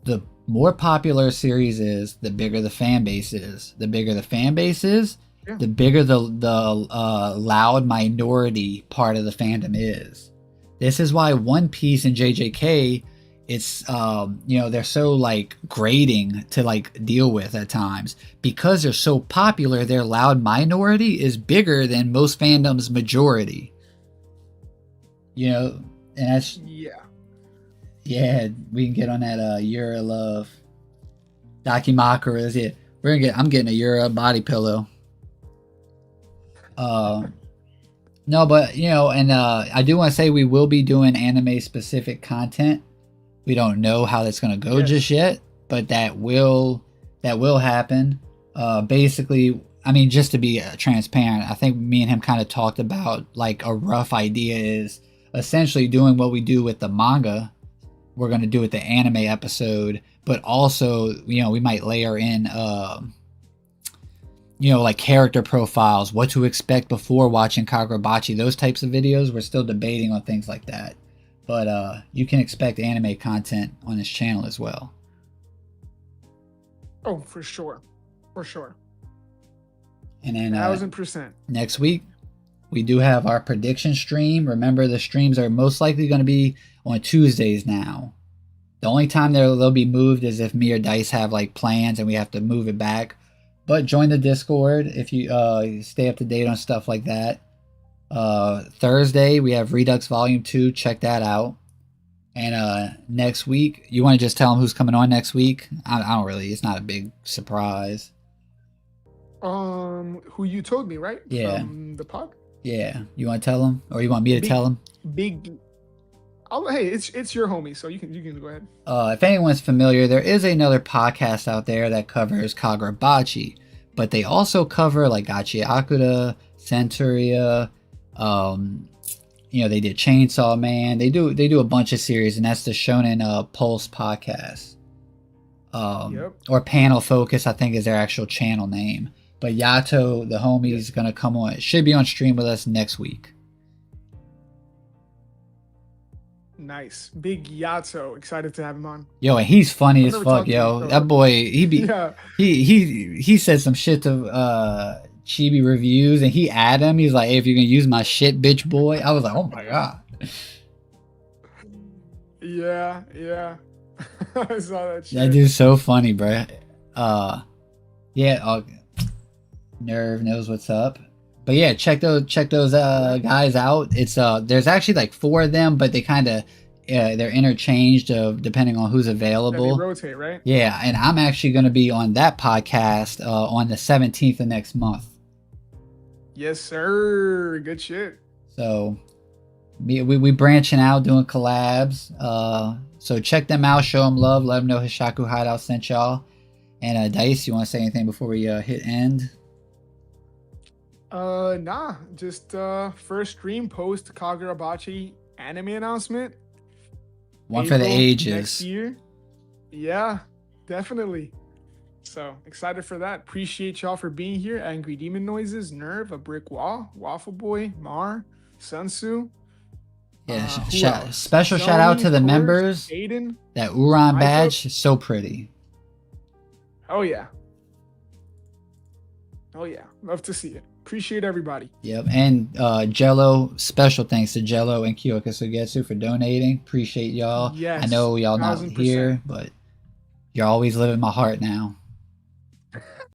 The more popular a series is, the bigger the fan base is. The bigger the fan base is, the bigger the loud minority part of the fandom is. This is why One Piece and JJK, it's you know, they're so like grating to like deal with at times, because they're so popular. Their loud minority is bigger than most fandom's majority. You know, and that's we can get on that Year of Love. Dakimakuras, yeah. I'm getting a Yura body pillow. No, but and I do want to say we will be doing anime specific content. We don't know how that's gonna go just yet, but that will happen. Basically, I mean, just to be transparent, I think me and him kind of talked about like a rough idea is essentially doing what we do with the manga. We're gonna do with the anime episode, but also we might layer in like character profiles, what to expect before watching Kagurabachi, those types of videos. We're still debating on things like that. But you can expect anime content on this channel as well. Oh, for sure. For sure. And then 1000%. Next week, we do have our prediction stream. Remember, the streams are most likely going to be on Tuesdays now. The only time they'll be moved is if me or Dice have like plans and we have to move it back. But join the Discord if you stay up to date on stuff like that. Thursday, we have Redux Volume 2. Check that out. And next week, you want to just tell them who's coming on next week? I don't really. It's not a big surprise. Who you told me, right? Yeah. From the pod? Yeah. You want to tell them? Or you want me to tell them? Hey, it's your homie, so you can go ahead. If anyone's familiar, there is another podcast out there that covers Kagurabachi, but they also cover like Gachi Akuda, Centuria, they did Chainsaw Man. They do a bunch of series, and that's the Shonen Pulse podcast. Or Panel Focus, I think is their actual channel name. But Yato, the homie, is gonna come on. Should be on stream with us next week. Nice. Big Yato. Excited to have him on. Yo, and he's funny as fuck, yo. That boy, he said some shit to Chibi Reviews, and he added him. He's like, hey, if you're gonna use my shit, bitch boy. I was like, oh my god. Yeah. I saw that shit. That dude's so funny, bro. Nerve knows what's up. But yeah, check those guys out. It's there's actually like 4 of them, but they kind of they're interchanged depending on who's available. Yeah, they rotate, right? Yeah, and I'm actually going to be on that podcast on the 17th of next month. Yes, sir. Good shit. So we branching out, doing collabs. So check them out, show them love, let them know Hishaku Hideout sent y'all. And Dice, you want to say anything before we hit end? Nah, just first stream post Kagurabachi anime announcement. One April, for the ages. Next year. Yeah, definitely. So excited for that. Appreciate y'all for being here. Angry Demon Noises, Nerve, A Brick Wall, Waffle Boy, Mar, Sunsu. Yeah, special shout out to the members. Aiden, that Uran badge is so pretty. Oh yeah. Love to see it. Appreciate everybody. Yep, and Jello, special thanks to Jello and Kyoka Sugetsu for donating. Appreciate y'all. Yes, I know y'all not here, but you're always living in my heart now.